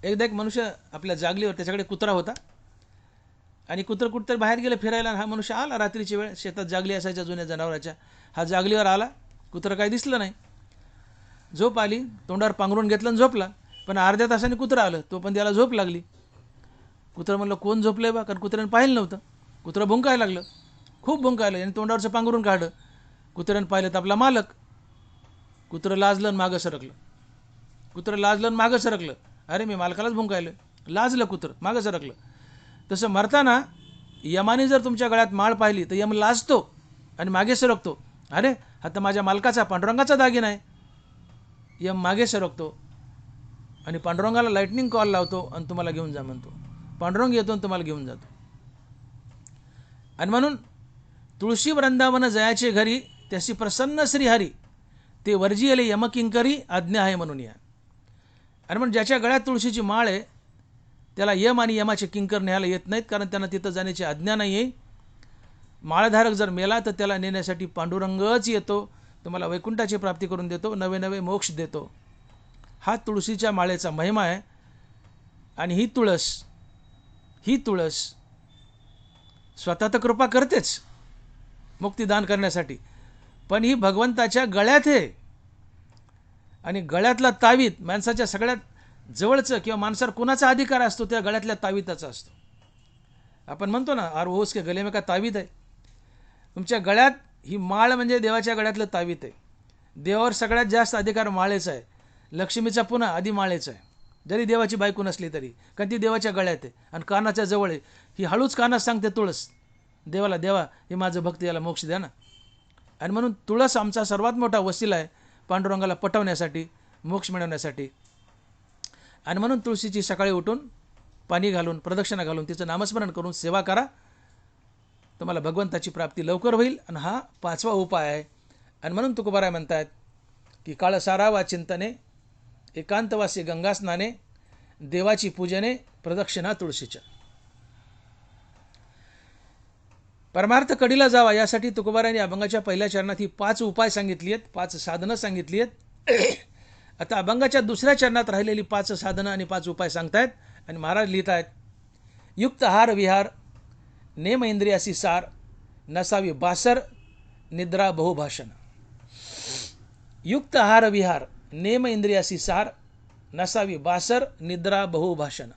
एकदा एक मनुष्य आपल्या जागलीवर, त्याच्याकडे कुत्रा होता आणि कुत्रं कुठतरी बाहेर गेलं फिरायला. हा मनुष्य आला रात्रीची वेळ, शेतात जागली असायच्या जुन्या जनावराच्या. हा जागलीवर आला, कुत्रं काही दिसलं नाही. झोप आली, तोंडावर पांघरून घेतलं आणि झोपला. पण अर्ध्या तासाने कुत्रं आलं, तो पण त्याला झोप लागली. कुत्रं म्हणलं, कोण झोपलंय बा? कारण कुत्र्यानं पाहिलं नव्हतं. कुत्रं भुंकायला लागलं, खूप भुंकायला, आणि तोंडावरचं पांघरून काढलं. कुत्र्यानं पाहिलं तर आपला मालक. कुत्रं लाजलं आणि मागं सरकलं. कुत्रं लाजलं आणि मागं सरकलं. अरे मी मालकालाच भुंकायलं. लाजलं कुत्रं, मागं सरकलं. तसं मरताना यमाने जर तुमच्या गळ्यात माळ पाहिली तर यम लाजतो आणि मागे सरकतो. अरे हा तर माझ्या मालकाचा पांडुरंगाचा दागिना आहे. यम मागे सरकतो आणि पांडुरंगाला लाइटनिंग कॉल लावतो आणि तुम्हाला घेऊन जा म्हणतो. पांडुरंग येतो आणि तुम्हाला घेऊन जातो. आणि म्हणून तुळशी वृंदावन जयाचे घरी, त्याशी प्रसन्न श्रीहरी, ते वर्जियले यमकिंकरी आज्ञा आहे म्हणून या. आणि म्हणून ज्याच्या गळ्यात तुळशीची माळ आहे त्याला यम आणि यमाचे किंकर न्यायला येत नाहीत, कारण त्यांना तिथं जाण्याची आज्ञा नाही आहे. माळधारक जर मेला तर त्याला नेण्यासाठी पांडुरंगच येतो, तुम्हाला वैकुंठाची प्राप्ती करून देतो, नवे नवे मोक्ष देतो. हा तुळशीच्या माळेचा महिमा आहे. आणि ही तुळस स्वतः तर कृपा करतेच मुक्तिदान करण्यासाठी, पण ही भगवंताच्या गळ्यात आहे. आणि गळ्यातला तावीत माणसाच्या सगळ्यात जवळचं, किंवा माणसावर कोणाचा अधिकार असतो त्या गळ्यातल्या तावीताचा असतो. आपण म्हणतो ना, आर ओस के गले में का तावीत आहे. तुमच्या गळ्यात ही माळ म्हणजे देवाच्या गळ्यातलं तावीत आहे. देवावर सगळ्यात जास्त अधिकार माळेचा आहे. लक्ष्मीचा पुन्हा आधी माळेचा आहे, जरी देवाची बायको नसली तरी, कारण ती देवाच्या गळ्यात आहे आणि कानाच्या जवळ आहे. ही हळूच कानात सांगते तुळस देवाला, देवा हे माझं भक्त, याला मोक्ष द्या ना. आणि म्हणून तुळस आमचा सर्वात मोठा वसिला आहे पांडुरंगाला पटवण्यासाठी, मोक्ष मिळवण्यासाठी. आणि म्हणून तुळशीची सकाळी उठून पाणी घालून, प्रदक्षिणा घालून, तिचं नामस्मरण करून सेवा करा, तुम्हाला भगवंताची प्राप्ती लवकर होईल. आणि हा 5वा उपाय आहे. आणि म्हणून तुकोबाराय म्हणतात की काळ सारावा चिंतने, एकांतवासी गंगा स्नाने, देवाची पूजने, प्रदक्षिणा तुळशीच्या. परमार्थ कडीला जावा यासाठी तुकोबारायांनी अभंगाच्या पहिल्या चरणात ही 5 उपाय सांगितली आहेत, 5 साधनं सांगितली आहेत. आता अभंगाच्या दुसऱ्या चरणात राहिलेली 5 साधनं आणि 5 उपाय सांगतायत. आणि महाराज लिहित आहेत, युक्त आहार विहार, नेम इंद्रियासी सार, नसावी बासर, निद्रा बहुभाषण. युक्त आहार विहार, नेम इंद्रियासी सार, नसावी बासर, निद्रा बहुभाषण.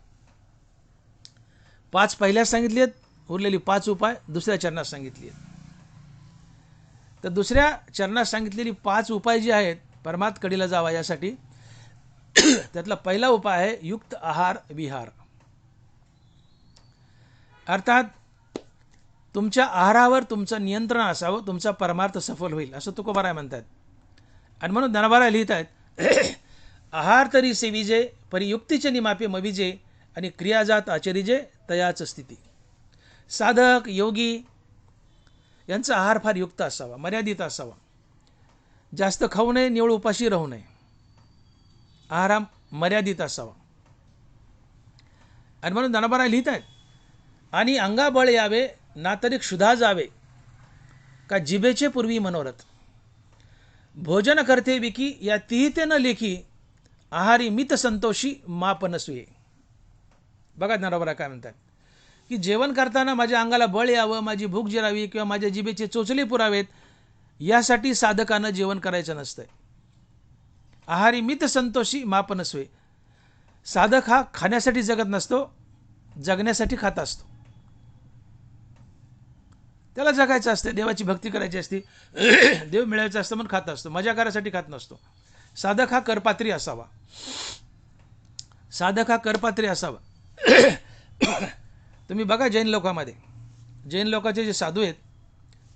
5 पहिल्याच सांगितली आहेत, उरलेली 5 उपाय दुसऱ्या चरणात सांगितली आहेत. तर दुसऱ्या चरणात सांगितलेली 5 उपाय जे आहेत परमार्थ कडीला जावा यासाठी, त्यातला पहिला उपाय आहे युक्त आहार विहार. अर्थात तुमच्या आहारावर तुमचं नियंत्रण असावं, तुमचा परमार्थ सफल होईल असं तुकोबाराय म्हणतात. आणि म्हणून ज्ञानोबाराय लिहित आहेत आहार तरी सेविजे परियुक्तीचे निमापे मविजे आणि क्रियाजात आचरिजे तयाच स्थिती. साधक योगी यांचा आहार फार युक्त असावा, मर्यादित असावा. जास्त खाऊ नये, निवळ उपाशी राहू नये. आहार मर्यादित असावा. आणि म्हणून ज्ञानोबाराय लिहित आहेत आणि अंगाबळ यावे ना तरी क्षुधा जावे का जिभेचे पूर्वी मनोरथ. भोजन करते विकी या तिहिते न लेखी आहारी मित संतोषी माप नसुये. बघा ज्ञानोबाराय काय म्हणतात की जेवण करताना माझ्या अंगाला बळ यावं, माझी भूक जिरावी किंवा माझ्या जिभेचे चोचले पुरावेत यासाठी साधकानं जेवण करायचं नसतंय. आहारी मित संतोषी माप नसवे. साधक हा खाण्यासाठी जगत नसतो, जगण्यासाठी खात असतो. त्याला जगायचं असतं, देवाची भक्ती करायची असते, देव मिळवायचं असतं म्हणून खात असतो, मजा करायसाठी खात नसतो. साधक हा करपात्री असावा. साधक हा करपात्री असावा. तुम्ही बघा जैन लोकांमध्ये, जैन लोकांचे जे साधू आहेत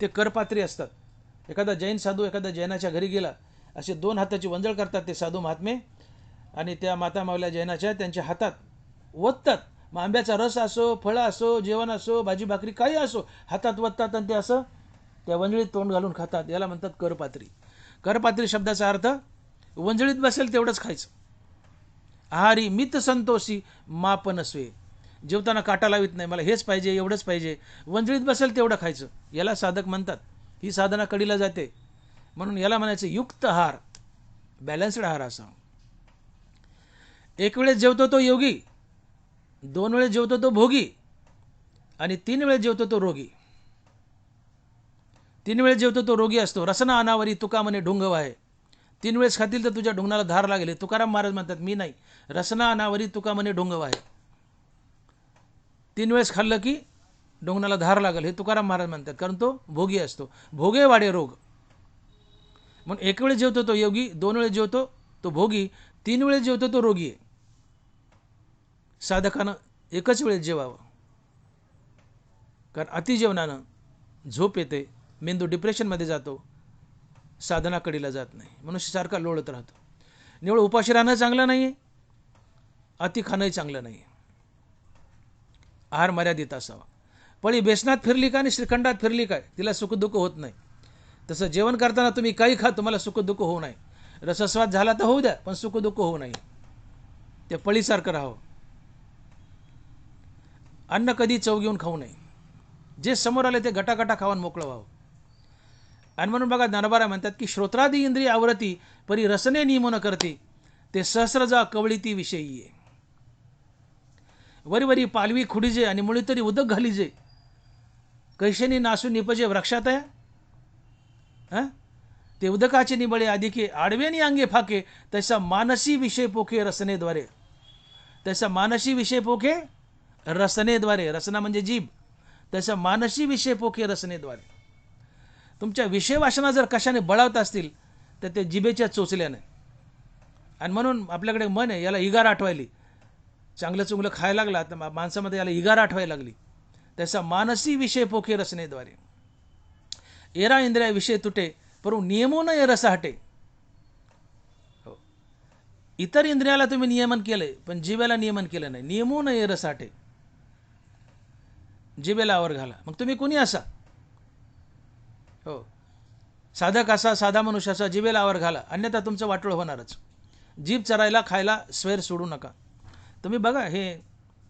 ते करपात्री असतात. एखादा जैन साधू एखाद्या जैनाच्या घरी गेला, असे 2 हाताची वंजळ करतात ते साधू महात्मे आणि त्या माता मावल्या जैनाच्या त्यांच्या हातात ओततात. मग आंब्याचा रस असो, फळं असो, जेवण असो, भाजी भाकरी काही असो, हातात ओततात आणि ते असं त्या वंजळीत तोंड घालून खातात. याला म्हणतात करपात्री. करपात्री शब्दाचा अर्थ वंजळीत बसेल तेवढंच खायचं. आहारी मित संतोषी माप नसवे. जेवताना काटा लावित नाही, मला हेच पाहिजे, एवढंच पाहिजे. वंजळीत बसेल तेवढं खायचं. याला साधक म्हणतात. ही साधना कडीला जाते. म्हणून याला म्हणायचं युक्त आहार, बॅलन्स्ड आहार असा. एक वेळेस जेवतो तो योगी, 2 वेळेस जेवतो तो भोगी आणि 3 वेळेस जेवतो तो रोगी. 3 वेळेस जेवतो तो रोगी असतो. रसना अनावरी तुका म्हणे ढुंगव आहे. 3 वेळेस खातील तर तुझ्या ढुंगणाला धार लागेल. तुकाराम महाराज म्हणतात, मी नाही. रसना अनावरी तुका म्हणे ढुंगव आहे. 3 वेळेस खाल्लं की ढुंगणाला धार लागेल हे तुकाराम महाराज म्हणतात, कारण तो भोगी असतो. भोगे वाढे रोग. म्हणून 1 वेळेस जेवतो तो योगी, 2 वेळेस जेवतो तो भोगी, 3 वेळेस जेवतो तो रोगी आहे. साधकानं एकच वेळेस जेवावं, कारण अतिजेवणानं झोप येते, मेंदू डिप्रेशनमध्ये जातो, साधना कडीला जात नाही, मनुष्य सारखा लोळत राहतो. निवळ उपाशी राहणं चांगलं नाही आहे, अति खाणंही चांगलं नाही आहे. आहार मर्यादित असावा. पळी बेसनात फिरली का आणि श्रीखंडात फिरली काय तिला सुखदुःख होत नाही. तसं जेवण करताना तुम्ही काही खा, तुम्हाला सुखदुःख होऊ नये. रसस्वाद झाला तर होऊ द्या, पण सुखदुःख होऊ नये. ते पळीसारखं राहावं. अन्न कधी चव घेऊन खाऊ नये. जे समोर आले ते गटागटा खाऊन मोकळं व्हावं. आणि म्हणून बघा ज्ञानोबाराय म्हणतात की श्रोत्रादी इंद्रिय आवरती परी रसने नियमन करते ते सहस्र जा कवळी ती विषयी आहे. वरी वरी पालवी खुडीजे आणि मुळी तरी उदक घालीजे कैशेनी नासून निपजे वृक्षात आहे. ते उदकाचे निबळे अधिके आडवेनी अंगे फाके तसा मानसी विषय पोखे रसनेद्वारे. तसा मानसी विषय पोखे रसनेद्वारे. रसना म्हणजे जीभ. तसा मानसी विषय पोखे रसनेद्वारे. तुमच्या विषय वासना जर कशाने बळावत असतील तर ते जिभेच्या चोचल्याने. आणि म्हणून आपल्याकडे मन आहे, याला इगार आठवायली. चांगलं चुंगलं खायला लागला तर माणसामध्ये याला इगार आठवायला लागली. त्याचा मानसी विषय पोखे रसनेद्वारे. एरा इंद्रिया विषय तुटे परंतु नियमो न रस हटे. हो, इतर इंद्रियाला तुम्ही नियमन केलंय पण जिभेला नियमन केलं नाही. नियमो न रस हटे. जिभेला आवर घाला, मग तुम्ही कुणी असा. हो, साधक असा, साधा मनुष्य असा, जिभेला आवर घाला, अन्यथा तुमचं वाटोळ होणारच. जीभ चरायला खायला स्वैर सोडू नका. तुम्ही बघा, हे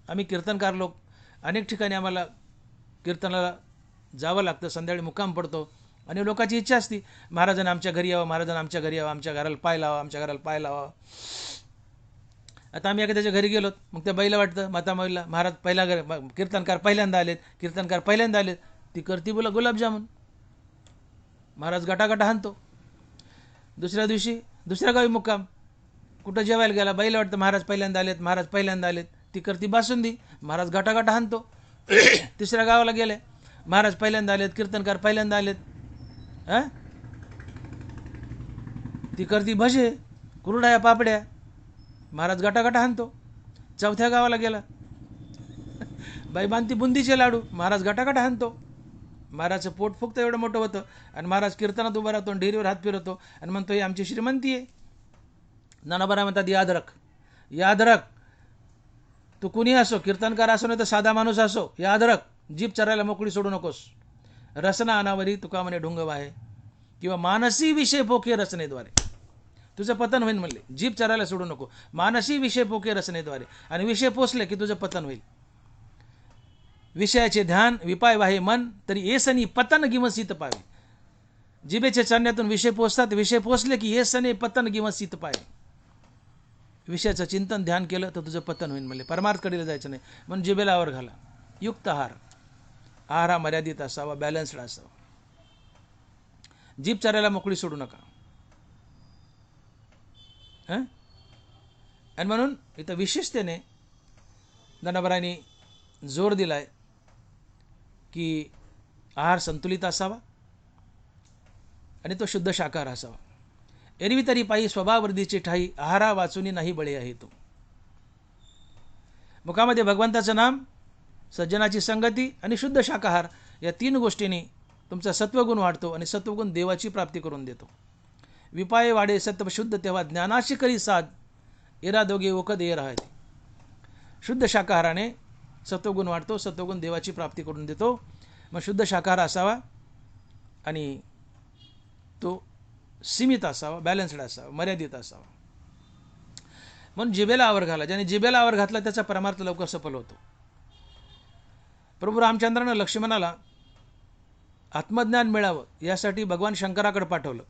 आम्ही कीर्तनकार लोक अनेक ठिकाणी आम्हाला कीर्तनाला जावं लागतं. संध्याकाळी मुक्काम पडतो आणि लोकांची इच्छा असती महाराजांना आमच्या घरी यावं, महाराजांना आमच्या घरी यावं, आमच्या घराला पाय लावा, आमच्या घराला पाय लावा. आता आम्ही एखाद्याच्या घरी गेलो मग त्या बाईला वाटतं, माता माईला, महाराज पहिला कीर्तनकार पहिल्यांदा आलेत, कीर्तनकार पहिल्यांदा आलेत. ती करती बोला गुलाबजामुन. महाराज गटागटा हाणतो. दुसऱ्या दिवशी दुसऱ्या गावी मुक्काम, कुठं जेवायला गेला, बाईला वाटतं महाराज पहिल्यांदा आलेत, महाराज पहिल्यांदा आलेत. ती करती बासुंदी. महाराज गटागटा हाणतो. तिसऱ्या गावाला गेले, महाराज पहिल्यांदा आलेत, कीर्तनकार पहिल्यांदा आलेत. ती करती भजे, कुरड्या, पापड्या. महाराज गटागटा हाणतो. चौथ्या गावाला गेला, बाई बांधती बुंदीचे लाडू, महाराज गटागटा हाणतो. महाराजचं पोट फुगतं एवढं मोठं होतं आणि महाराज कीर्तनात उभा राहतो, डेअरीवर हात फिरवतो आणि म्हणतो ही आमची श्रीमंती आहे. नानाबरा म्हणतात याद रख, याद रख, तू कुणी असो, कीर्तनकार असो नाही तर साधा माणूस असो, याद रख, जीभ चरायला मोकळी सोडू नकोस. रसना अनावरी तुका म्हणे ढुंग वाहे, किंवा मानसी विषय पोके रचनेद्वारे तुझं पतन होईल म्हणले. जीभ चरायला सोडू नको, मानसी विषय पोके रचनेद्वारे, आणि विषय पोचले की तुझं पतन होईल. विषयाचे ध्यान विपाय वाहे मन, तरी येसनी पतन गिमसीत पावे. जिभेच्या चालण्यातून विषय पोचतात, विषय पोचले की येसने पतन गिमसीत पावे. विषयाचं चिंतन ध्यान केलं तर तुझं पतन होईल म्हणले. परमार्थ कडीला जायचं नाही म्हणून जिभेला आवर घाला. युक्त आहार, आहार हा मर्यादित असावा, बॅलन्स्ड असावा. जीभ चरायला मोकळी सोडू नका. आणि म्हणून इथं विशेषतेने ज्ञानोबांनी जोर दिलाय की आहार संतुलित असावा आणि तो शुद्ध शाकाहार असावा. एरवी तरी पायी स्वभाववर्धीची ठाई, आहारा वाचुनी नाही बळे आहे तो. मुखामध्ये भगवंताचं नाम, सज्जनाची संगती आणि शुद्ध शाकाहार या 3 गोष्टींनी तुमचा सत्वगुण वाढतो आणि सत्वगुण देवाची प्राप्ती करून देतो. विपाय वाढे सत्व शुद्ध तेव्हा ज्ञानाशी करी साध, एरा दोघे ओकद ये राहते. शुद्ध शाकाहाराने सत्वगुण वाढतो, सत्वगुण देवाची प्राप्ती करून देतो. मग शुद्ध शाकाहार असावा आणि तो सीमित असावा, बॅलन्स्ड असावा, मर्यादित असावा. म्हणून जिभेला आवर घाला. ज्याने जिभेला आवर घातला त्याचा परमार्थ लवकर सफल होतो. प्रभू रामचंद्रानं लक्ष्मणाला आत्मज्ञान मिळावं यासाठी भगवान शंकराकडे पाठवलं.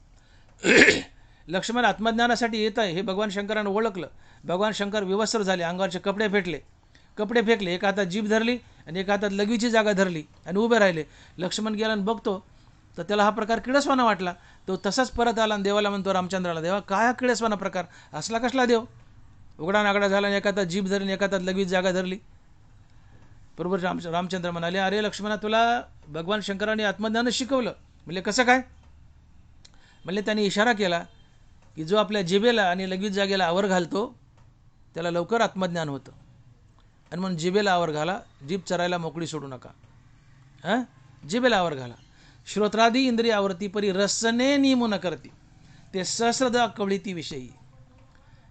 लक्ष्मण आत्मज्ञानासाठी येत आहे हे भगवान शंकरानं ओळखलं. भगवान शंकर विवस्त्र झाले, अंगावरचे कपडे फेकले, एका हातात जीभ धरली आणि एका हातात लघवीची जागा धरली आणि उभे राहिले. लक्ष्मण गेला आणि बघतो तर त्याला हा प्रकार किळसवाना वाटला. तो तसाच परत आला आणि देवाला म्हणतो, रामचंद्राला, देवा काय हा किळसवाना प्रकार, असला कसला देव. उघडा नागडा झाला आणि एका हातात जीभ धरली, एका हातात लघवीची जागा धरली. बरोबर रामचंद्र म्हणाले, अरे लक्ष्मणा, तुला भगवान शंकराने आत्मज्ञानच शिकवलं. म्हणले कसं काय? म्हणले त्यांनी इशारा केला की जो आपल्या जिभेला आणि लघवीत जागेला आवर घालतो त्याला लवकर आत्मज्ञान होतं. आणि म्हणून जिभेला आवर घाला, जीभ चरायला मोकळी सोडू नका. जिभेला आवर घाला. श्रोत्रादी इंद्रिय आवरती परी रसने नियमून करती, ते सहस्रदा कवळीती विषयी.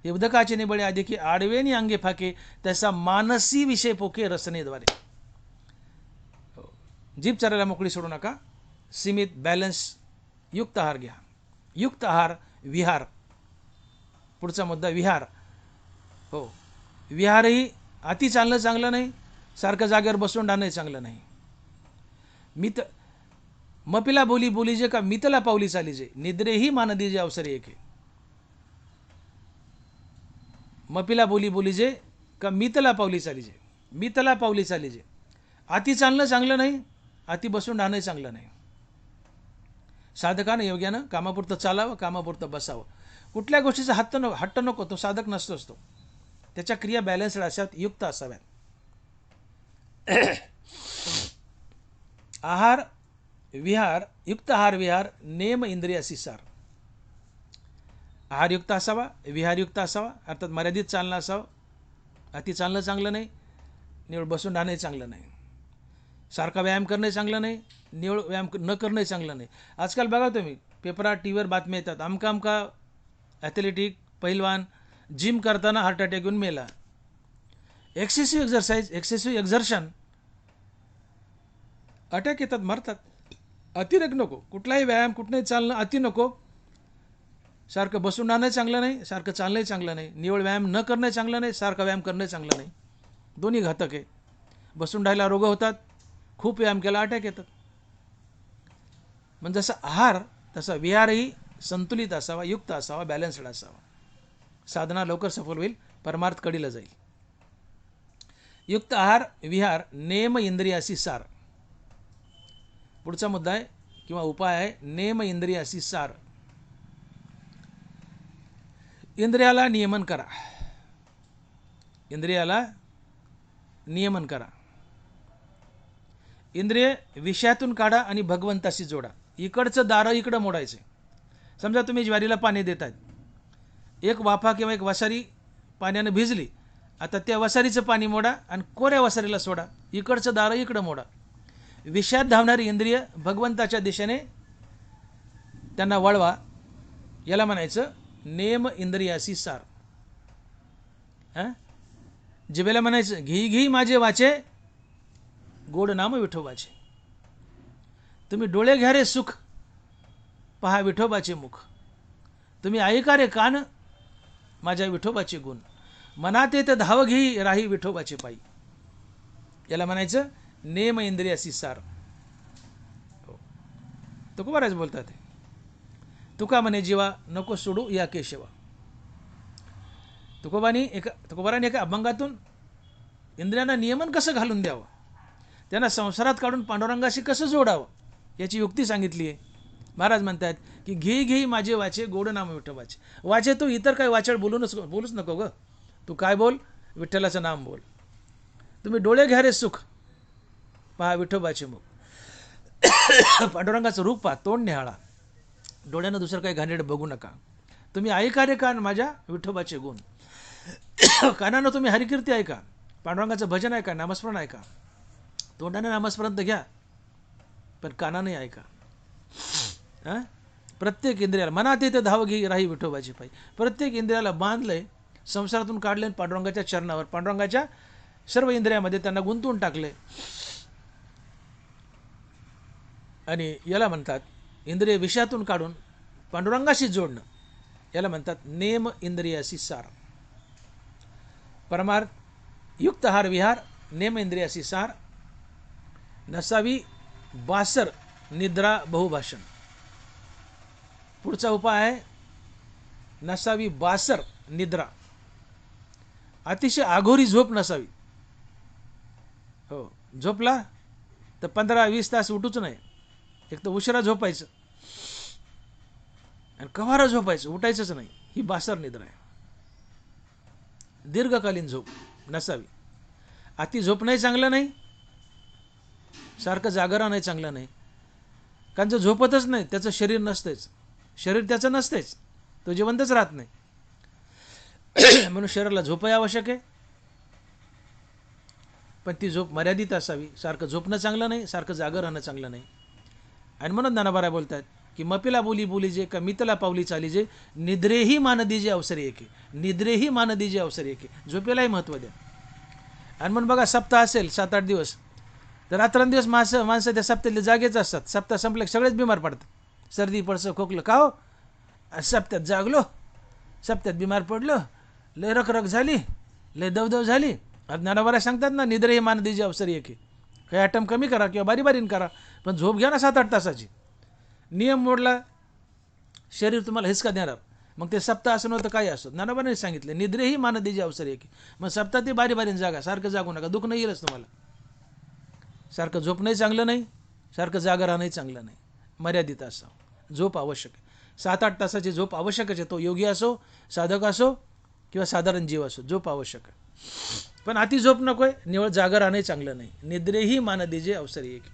हे उदकाचे निबळे आधी आडवेनी अंगे फाके, त्याचा मानसी विषय पोके रसनेद्वारे. जीभ चरायला मोकळी सोडू नका. सीमित, बॅलन्स, युक्त आहार घ्या. युक्त आहार, विहार. पुढचा मुद्दा विहार. हो, विहारही अति चालणं चांगलं नाही, सारखं जागेवर बसून राहणं चांगलं नाही. मपिला बोली बोलीजे का मितला पावली चालीजे, निद्रेही मान दीजे अवसर एके. मपिला बोली बोलीजे का मितला पावली चालीजे, मितला पावली चालीजे. अति चालणं चांगलं नाही, अति बसून राहणं चांगलं नाही. साधकानं योग्यानं कामापुरतं चालावं, कामापुरतं बसावं. कुठल्या गोष्टीचा हट्ट नको, तो साधक नसतोच. तो त्याच्या क्रिया बॅलन्स्ड असाव्यात, युक्त असाव्यात. आहार विहार, युक्त आहार विहार, नेम इंद्रियासी सार. आहारयुक्त असावा, विहारयुक्त असावा, अर्थात मर्यादित चालणं असावं. अति चालणं चांगलं नाही, निवळ बसून राहणं चांगलं नाही. सारखा व्यायाम करणं चांगलं नाही, निवळ व्यायाम न करणं चांगलं नाही. आजकाल बघा तुम्ही पेपरात, टीव्हीवर बातम्या येतात, अमका ॲथलेटिक पहिलवान जिम करताना हार्ट अटॅक येऊन मेला. Excessive exercise, excessive exertion, attack येतात, मरतात. अतिरेक नको. कुठलाही व्यायाम, कुठलंही चालणं अति नको. सारखं बसून राहणं चांगलं नाही, सारखं चालणंही चांगलं नाही. निवळ व्यायाम न करणं चांगलं नाही, सारखं व्यायाम करणं चांगलं नाही. दोन्ही घातक आहे. बसून राहायला रोग होतात, खूप व्यायाम केला अटॅक येतात. म्हणजे जसा आहार तसा विहारही संतुलित असावा, युक्त असावा, बॅलन्स्ड असावा. साधना लवकर सफल होईल, परमार्थ कडीला जाईल. युक्त आहार विहार, नेम इंद्रियासी सार. पुढचा मुद्दा आहे किंवा उपाय आहे, नेम इंद्रियासी सार. इंद्रियाला नियमन करा. इंद्रियाला नियमन करा. इंद्रिय विषयातून काढा आणि भगवंताशी जोडा. इकडचं दारं इकडं मोडायचे. समजा तुम्ही ज्वारीला पाणी देत आहेत, एक वाफा किंवा एक वासारी पाण्यानं भिजली, आता त्या वसारीचं पाणी मोडा आणि कोऱ्या वसारीला सोडा, इकडचं दारं इकडं मोडा. विषयात धावणारी इंद्रिय भगवंताच्या दिशेने त्यांना वळवा. याला म्हणायचं नेम इंद्रियासी सार. हां, जिभेला म्हणायचं घी घी माझे वाचे, गोड नाम विठोबाचे. तुम्ही डोळे घ्या रे सुख, पहा विठोबाचे मुख. तुम्ही ऐका रे कान, माझ्या विठोबाचे गुण. मनात येत धाव घी, राही विठोबाचे पायी. याला म्हणायचं नेम इंद्रियासी सार. तुकोबाराज बोलतात, तुका म्हणे जीवा नको सोडू या केशवा. तुकोबाराने एका अभंगातून इंद्रियांना नियमन कसं घालून द्यावं, त्यांना संसारात काढून पांडुरंगाशी कसं जोडावं, याची युक्ती सांगितली आहे. महाराज म्हणतात की घी घी माझे वाचे, गोड नाम विठोबाचे. वाचे तू इतर काही वाचड बोलूच नको ग, तू काय बोल, विठ्ठलाचं नाम बोल. तुम्ही डोळे घ्या रे सुख, पहा विठोबाचे मुख. पांडुरंगाचं रूप पहा, तोंड निहाळा, डोळ्यानं दुसरं काही घाणेरडे बघू नका. तुम्ही ऐका रे कान, माझ्या विठोबाचे गुण. कानानं तुम्ही हरिकीर्ती ऐका, पांडुरंगाचं भजन ऐका, नामस्मरण ऐका. तोंडाने नामस्मरण तर घ्या, पण कानाने ऐका. हां, प्रत्येक इंद्रियाला मनात येते धाव घी, राही विठोबाची पायी. प्रत्येक इंद्रियाला बांधलंय, संसारातून काढले, पांडुरंगाच्या चरणावर, पांडुरंगाच्या सर्व इंद्रियामध्ये त्यांना गुंतवून टाकले. आणि याला म्हणतात इंद्रिय विषयातून काढून पांडुरंगाशी जोडणं. याला म्हणतात नेम इंद्रियासी सार. परमार्थ युक्त हार विहार, नेम इंद्रियासी सार. नसावी बासर निद्रा बहुभाषण. पुढचा उपाय आहे नसावी बासर निद्रा. अतिशय आघोरी झोप नसावी. हो, झोपला तर 15-20 तास उठूच नाही. एक तर उशिरा झोपायचं आणि कव्हारं झोपायचं, उठायचंच नाही. ही बासर निद्रा आहे. दीर्घकालीन झोप नसावी. अति झोपणंही चांगलं नाही, सारखं जागरण नाही चांगलं नाही. कारण जो झोपतच नाही त्याचं शरीर नसतेच, शरीर त्याचं नसतेच, तो जिवंतच राहत नाही. म्हणून शरीराला झोपही आवश्यक आहे, पण ती झोप मर्यादित असावी. सारखं झोपणं चांगलं नाही, सारखं जागं राहणं चांगलं नाही. आणि म्हणून ज्ञानोबा बोलतात की मपिला बोली बोलीजे का मितला पावली चालीजे, निद्रेही मान दीजे अवसर एके. निद्रेही मान दीजे अवसर एके. झोपेलाही महत्त्व द्या. आणि म्हणून बघा सप्ताह असेल 7-8 दिवस, तर रात्रंदिवस माणसं त्या सप्त्यातले जागेच असतात. सप्ताह संपले सगळेच बिमार पडतात. सर्दी पडसं खोकलं का हो, सप्त्यात जागलो, सप्त्यात बिमार पडलो, लय रखरख झाली, लय दवदव झाली. ज्ञानोबा सांगतात ना निद्रेही मान दीजे अवसर एके. काही आयटम कमी करा किंवा बारीबारीन करा, पण झोप घ्या ना 7-8 तासाची. नियम मोडला, शरीर तुम्हाला हिसका देणार. मग ते सप्ताह असं नव्हतं काही असो, ज्ञानोबाने सांगितले निद्रेही मान दीजे अवसर एके. मग सप्ताह ते बारीबारीन जागा, सारखं जागू नका, दुःख नाही येईलच तुम्हाला. सारखं झोपणंही चांगलं नाही, सारखं जागा राहणंही चांगलं नाही. मर्यादित असावं. झोप आवश्यक आहे, 7-8 तासाची झोप आवश्यकच आहे. तो योगी असो, साधक असो किंवा साधारण जीव असो, झोप आवश्यक आहे. पण अति झोप नकोय, निवळ जागा राहणंही चांगलं नाही. निद्रेही मान दीजे अवसर एके.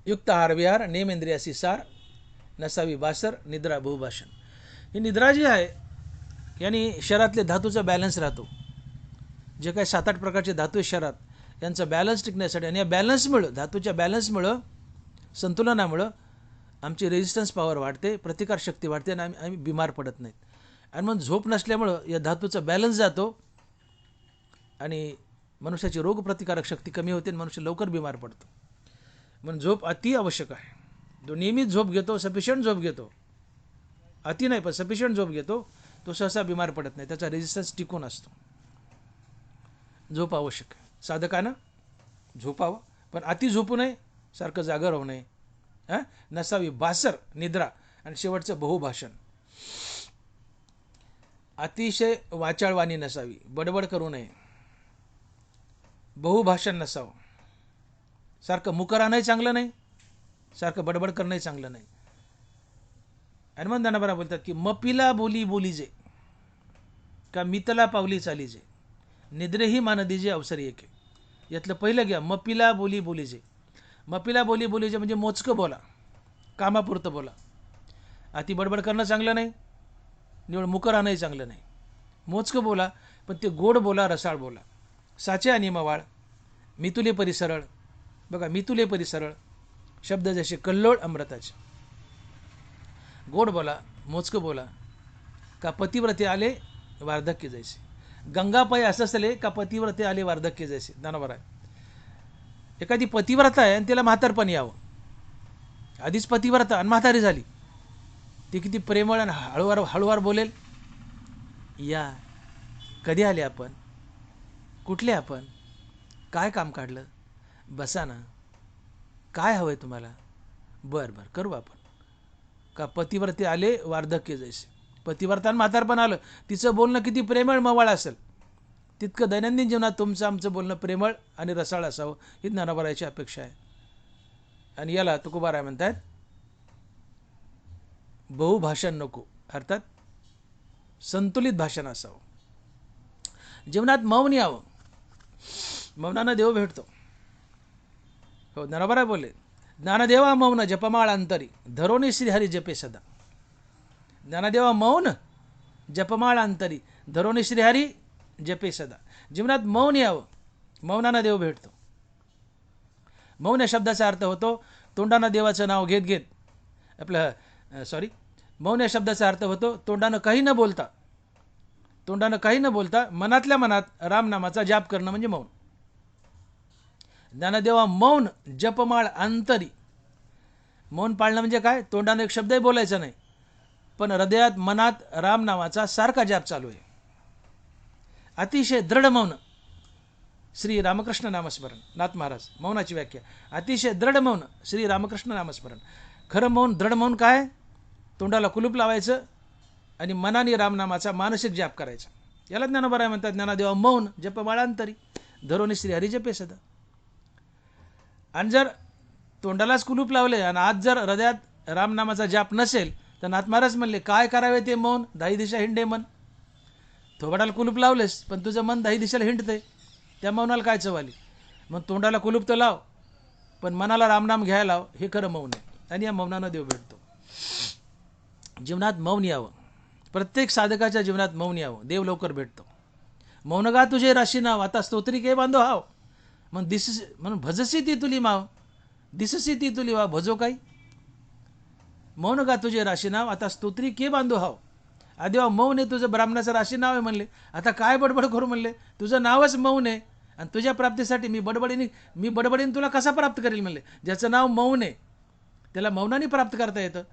युक्त आहार विहार, नेम इंद्रियासी सार. नसावी बासर निद्रा बहुभाषण. ही निद्रा जी आहे यांनी शरीरातले धातूचा बॅलन्स राहतो. जे काही 7-8 प्रकारचे धातू शरीरात, यांचा बॅलन्स टिकण्यासाठी, आणि या बॅलन्समुळं, धातूच्या बॅलन्समुळं, संतुलनामुळं आमची रेजिस्टन्स पॉवर वाढते, प्रतिकारशक्ती वाढते आणि आम्ही बिमार पडत नाहीत. आणि मग झोप नसल्यामुळं या धातूचा बॅलन्स जातो आणि मनुष्याची रोगप्रतिकारक शक्ती कमी होते आणि मनुष्य लवकर बिमार पडतो. म्हणून झोप अति आवश्यक आहे. जो नियमित झोप घेतो, सफिशियंट झोप घेतो, अति नाही पण सफिशियंट झोप घेतो, तो सहसा बिमार पडत नाही, त्याचा रेजिस्टन्स टिकून असतो. झोप आवश्यक आहे. साधकानं झोपावं, पण अति झोपू नये, सारखं जागं राहू नये. नसावी बासर निद्रा. आणि शेवटचं बहुभाषण. अतिशय वाचाळवाणी नसावी, बडबड करू नये, बहुभाषण नसावं. सारखं मुकरानंही चांगलं नाही, सारखं बडबड करणंही चांगलं नाही. आणि मग ज्ञानोबा बोलतात की मपिला बोली बोलीजे का मितला पावली चालीजे, निद्रेही मान दीजे अवसर एके. यातलं पहिलं घ्या, मपिला बोली बोलीजे. मपिला बोली बोलीजे म्हणजे मोजकं बोला, कामापुरतं बोला. अति बडबड करणं चांगलं नाही, निवड मुकरानंही चांगलं नाही. मोजकं बोला, पण ते गोड बोला, रसाळ बोला. साचे आणि मवाळ, मितुले परिसरळ. बघा, मितुले परिसरळ शब्द जसे कल्लोळ अमृताचे. गोड बोला, मोजकं बोला. का पतिव्रते आले वार्धक्य जैसे. गंगापायी असले का पतिव्रते आले वार्धक्य जैसे. बरोबर आहे. एखादी पतिव्रता आहे आणि तिला म्हातारपण यावं. आधीच पतिव्रता आणि म्हातारी झाली, ती किती प्रेमळ आणि हळूवार बोलेल. या, कधी आले आपण, कुठले आपण, काय काम काढलं, बसा ना, काय हवंय तुम्हाला, बरं बरं करू आपण. का पतिव्रते आले वार्धक्य जैसे. पतिव्रता म्हातारपण आलं, तिचं बोलणं किती प्रेमळ मवाळ असेल, तितकं दैनंदिन जीवनात तुमचं आमचं बोलणं प्रेमळ आणि रसाळ असावं, ही ज्ञानोबारायाची अपेक्षा आहे. आणि याला तुकोबाराय म्हणतात बहुभाषण नको, अर्थात संतुलित भाषण असावं. जीवनात मौन यावं. मौनानं देव भेटतो. हो, ज्ञानोबाराय बोलले, ज्ञानदेवा मौन जपमाळ अंतरी, धरोनी श्रीहरी जपे सदा. ज्ञानदेवा मौन जपमाळ अंतरी, धरोनी श्रीहरी जपे सदा. जीवनात मौन यावं. मौनानं देव भेटतो. मौन या शब्दाचा अर्थ होतो तोंडानं देवाचं नाव घेत घेत मौन या शब्दाचा अर्थ होतो तोंडानं काही न बोलता, मनातल्या मनात रामनामाचा जाप करणं म्हणजे मौन. ज्ञानदेवा मौन जपमाळ अंतरी. मौन पाळणं म्हणजे काय? तोंडानं एक शब्दही बोलायचा नाही, पण हृदयात मनात रामनामाचा सारखा जाप चालू आहे. अतिशय दृढ मौन. श्री रामकृष्ण नामस्मरण. नाथ महाराज मौनाची व्याख्या, अतिशय दृढ मौन श्री रामकृष्ण नामस्मरण. खरं मौन, दृढ मौन काय? तोंडाला कुलूप लावायचं आणि मनाने रामनामाचा मानसिक जाप करायचा. याला ज्ञानोबाराय म्हणतात ज्ञानदेवा मौन जपमाळांतरी, धरोनी श्री हरी जपे सदा. आणि जर तोंडालाच कुलूप लावले आणि आज जर हृदयात रामनामाचा जाप नसेल तर नाथ महाराज म्हणले काय करावे ते मौन, दाही दिशा हिंडे मन. थोबाडाला कुलूप लावलेस पण तुझं मन दाही दिशेला हिंडते, त्या मौनाला काय चवाली. मग तोंडाला कुलूप तर लाव, पण मनाला रामनाम घ्यायला लाव, हे खरं मौन आहे. आणि या मौनानं देव भेटतो. जीवनात मौन यावं. प्रत्येक साधकाच्या जीवनात मौन यावं, देव लवकर भेटतो. मौनगा तुझे राशी नाव, आता स्तोत्री के बांधो हाव. मग म्हणून भजसी ती तुली माव, दिससी ती तुली वाव भजो काही. मौनगा तुझे राशी नाव, आता स्तोत्री के बांधो हाव. आदेवा मौन आहे तुझं, ब्राह्मणाचं राशी नाव आहे म्हणले, आता काय बडबड करू म्हणले, तुझं नावच मौन आहे आणि तुझ्या प्राप्तीसाठी मी बडबडीने तुला कसा प्राप्त करेल म्हणले. ज्याचं नाव मौन आहे त्याला मौनाने प्राप्त करता येतं.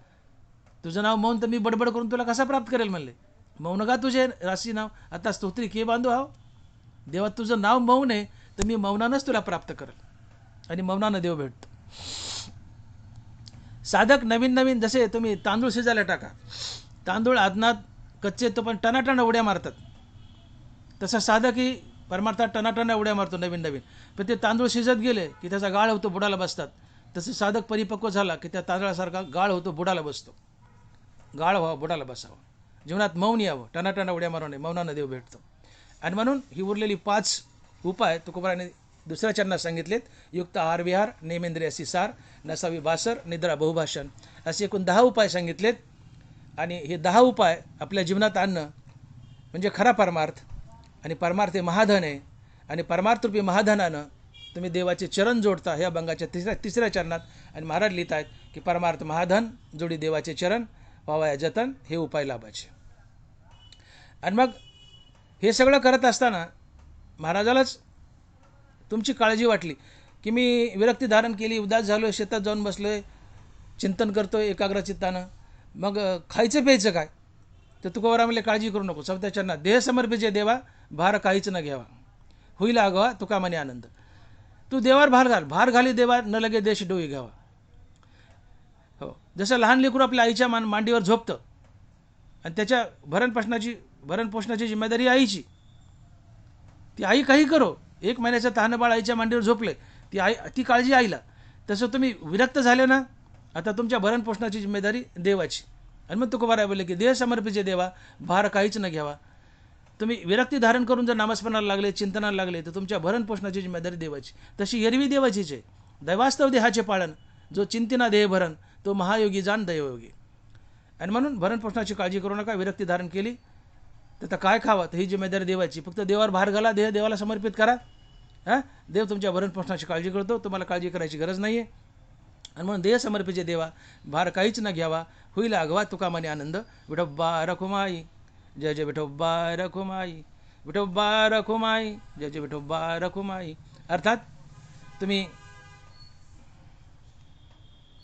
तुझं नाव मौन तर मी बडबड करून तुला कसा प्राप्त करेल म्हणले. मौनगा तुझे राशी नाव, आता स्तोत्री के बांधो हाव. देवा तुझं नाव मौन आहे तर मी मौनानंच तुला प्राप्त करेल आणि मौनानं देव भेटतो. साधक नवीन जसे तुम्ही तांदूळ शिजायला टाका, तांदूळ आदनात कच्चे तो पण टनाटना उड्या मारतात, तसा साधकही परमार्थात टनाटना उड्या मारतो नवीन. पण ते तांदूळ शिजत गेले की त्याचा गाळ होतो, बुडाला बसतात. तसं साधक परिपक्व झाला की त्या तांदळासारखा गाळ होतो, बुडाला बसतो. गाळ व्हावं, बुडाला बसावं. जीवनात मौन यावं, टनाटना उड्या मारू नये, मौनानं देव भेटतो. आणि म्हणून ही उरलेली 5 उपाय तुकोबाराने दुसऱ्या चरणात सांगितलेत. युक्त आहार विहार, नेमेंद्रिय सार, नसावी बासर, निद्रा बहुभाषण, असे एकूण 10 उपाय सांगितलेत. आणि हे 10 उपाय आपल्या जीवनात आणणं म्हणजे खरा परमार्थ. आणि परमार्थ हे महाधन आहे. आणि परमार्थरूपी महाधनानं तुम्ही देवाचे चरण जोडता ह्या अभंगाच्या तिसऱ्या चरणात. आणि महाराज लिहित आहेत की परमार्थ महाधन जोडी देवाचे चरण, व्हावया जतन, हे उपाय लाभायचे. आणि मग हे सगळं करत असताना महाराजालाच तुमची काळजी वाटली की मी विरक्ती धारण केली, उदास झालो, शेतात जाऊन बसलोय, चिंतन करतोय एकाग्र चित्तानं, मग खायचं प्यायचं काय. तर तुकोबाराय म्हणले काळजी करू नको. 4थ्या चरणात देह समर्पिचे देवा, भार काहीच न घ्यावा, होईल आगावा तुका म्हणे आनंद. तू देवावर भार घाली देवा, न लगे देश डोई घ्यावा. हो, जसं लहान लेकरू आपल्या आईच्या मांडीवर झोपतं आणि त्याच्या भरणपोषणाची जिम्मेदारी आईची. ती आई काही करो, 1 महिन्याचं तहानं बाळ आईच्या मांडीवर झोपले, ती काळजी आईला. तसं तुम्ही विरक्त झाले ना, आता तुमच्या भरणपोषणाची जिम्मेदारी देवाची. आणि मग तुकोबाराय बोलले की देह समर्पिचे देवा, भार काहीच न घ्यावा. तुम्ही विरक्ती धारण करून जर नामस्मरणाला लागले, चिंतनाला लागले, तर तुमच्या भरणपोषणाची जिम्मेदारी देवाची. तशी एरवी देवाचीच आहे. दैवास्तव देहाचे पाळन, जो चिंतिना देह भरण, तो महायोगी जाण दैवयोगी. आणि म्हणून भरणपोषणाची काळजी करू नका. विरक्ती धारण केली तर आता काय खावं, तर ही जिम्मेदारी देवाची. फक्त देवावर भार घाला, देह देवाला समर्पित करा. हां, देव तुमच्या भरणपोषणाची काळजी करतो, तुम्हाला काळजी करायची गरज नाही आहे. आणि म्हणून देह समर्पित देवा, भार काहीच न घ्यावा, होईल आगवा तुका मने आनंद. विठोबा रखुमाई, जय जय विठोबा रखुमाई, विठोबा रखुमाई, जय जय विठोबा रखुमाई. अर्थात तुम्ही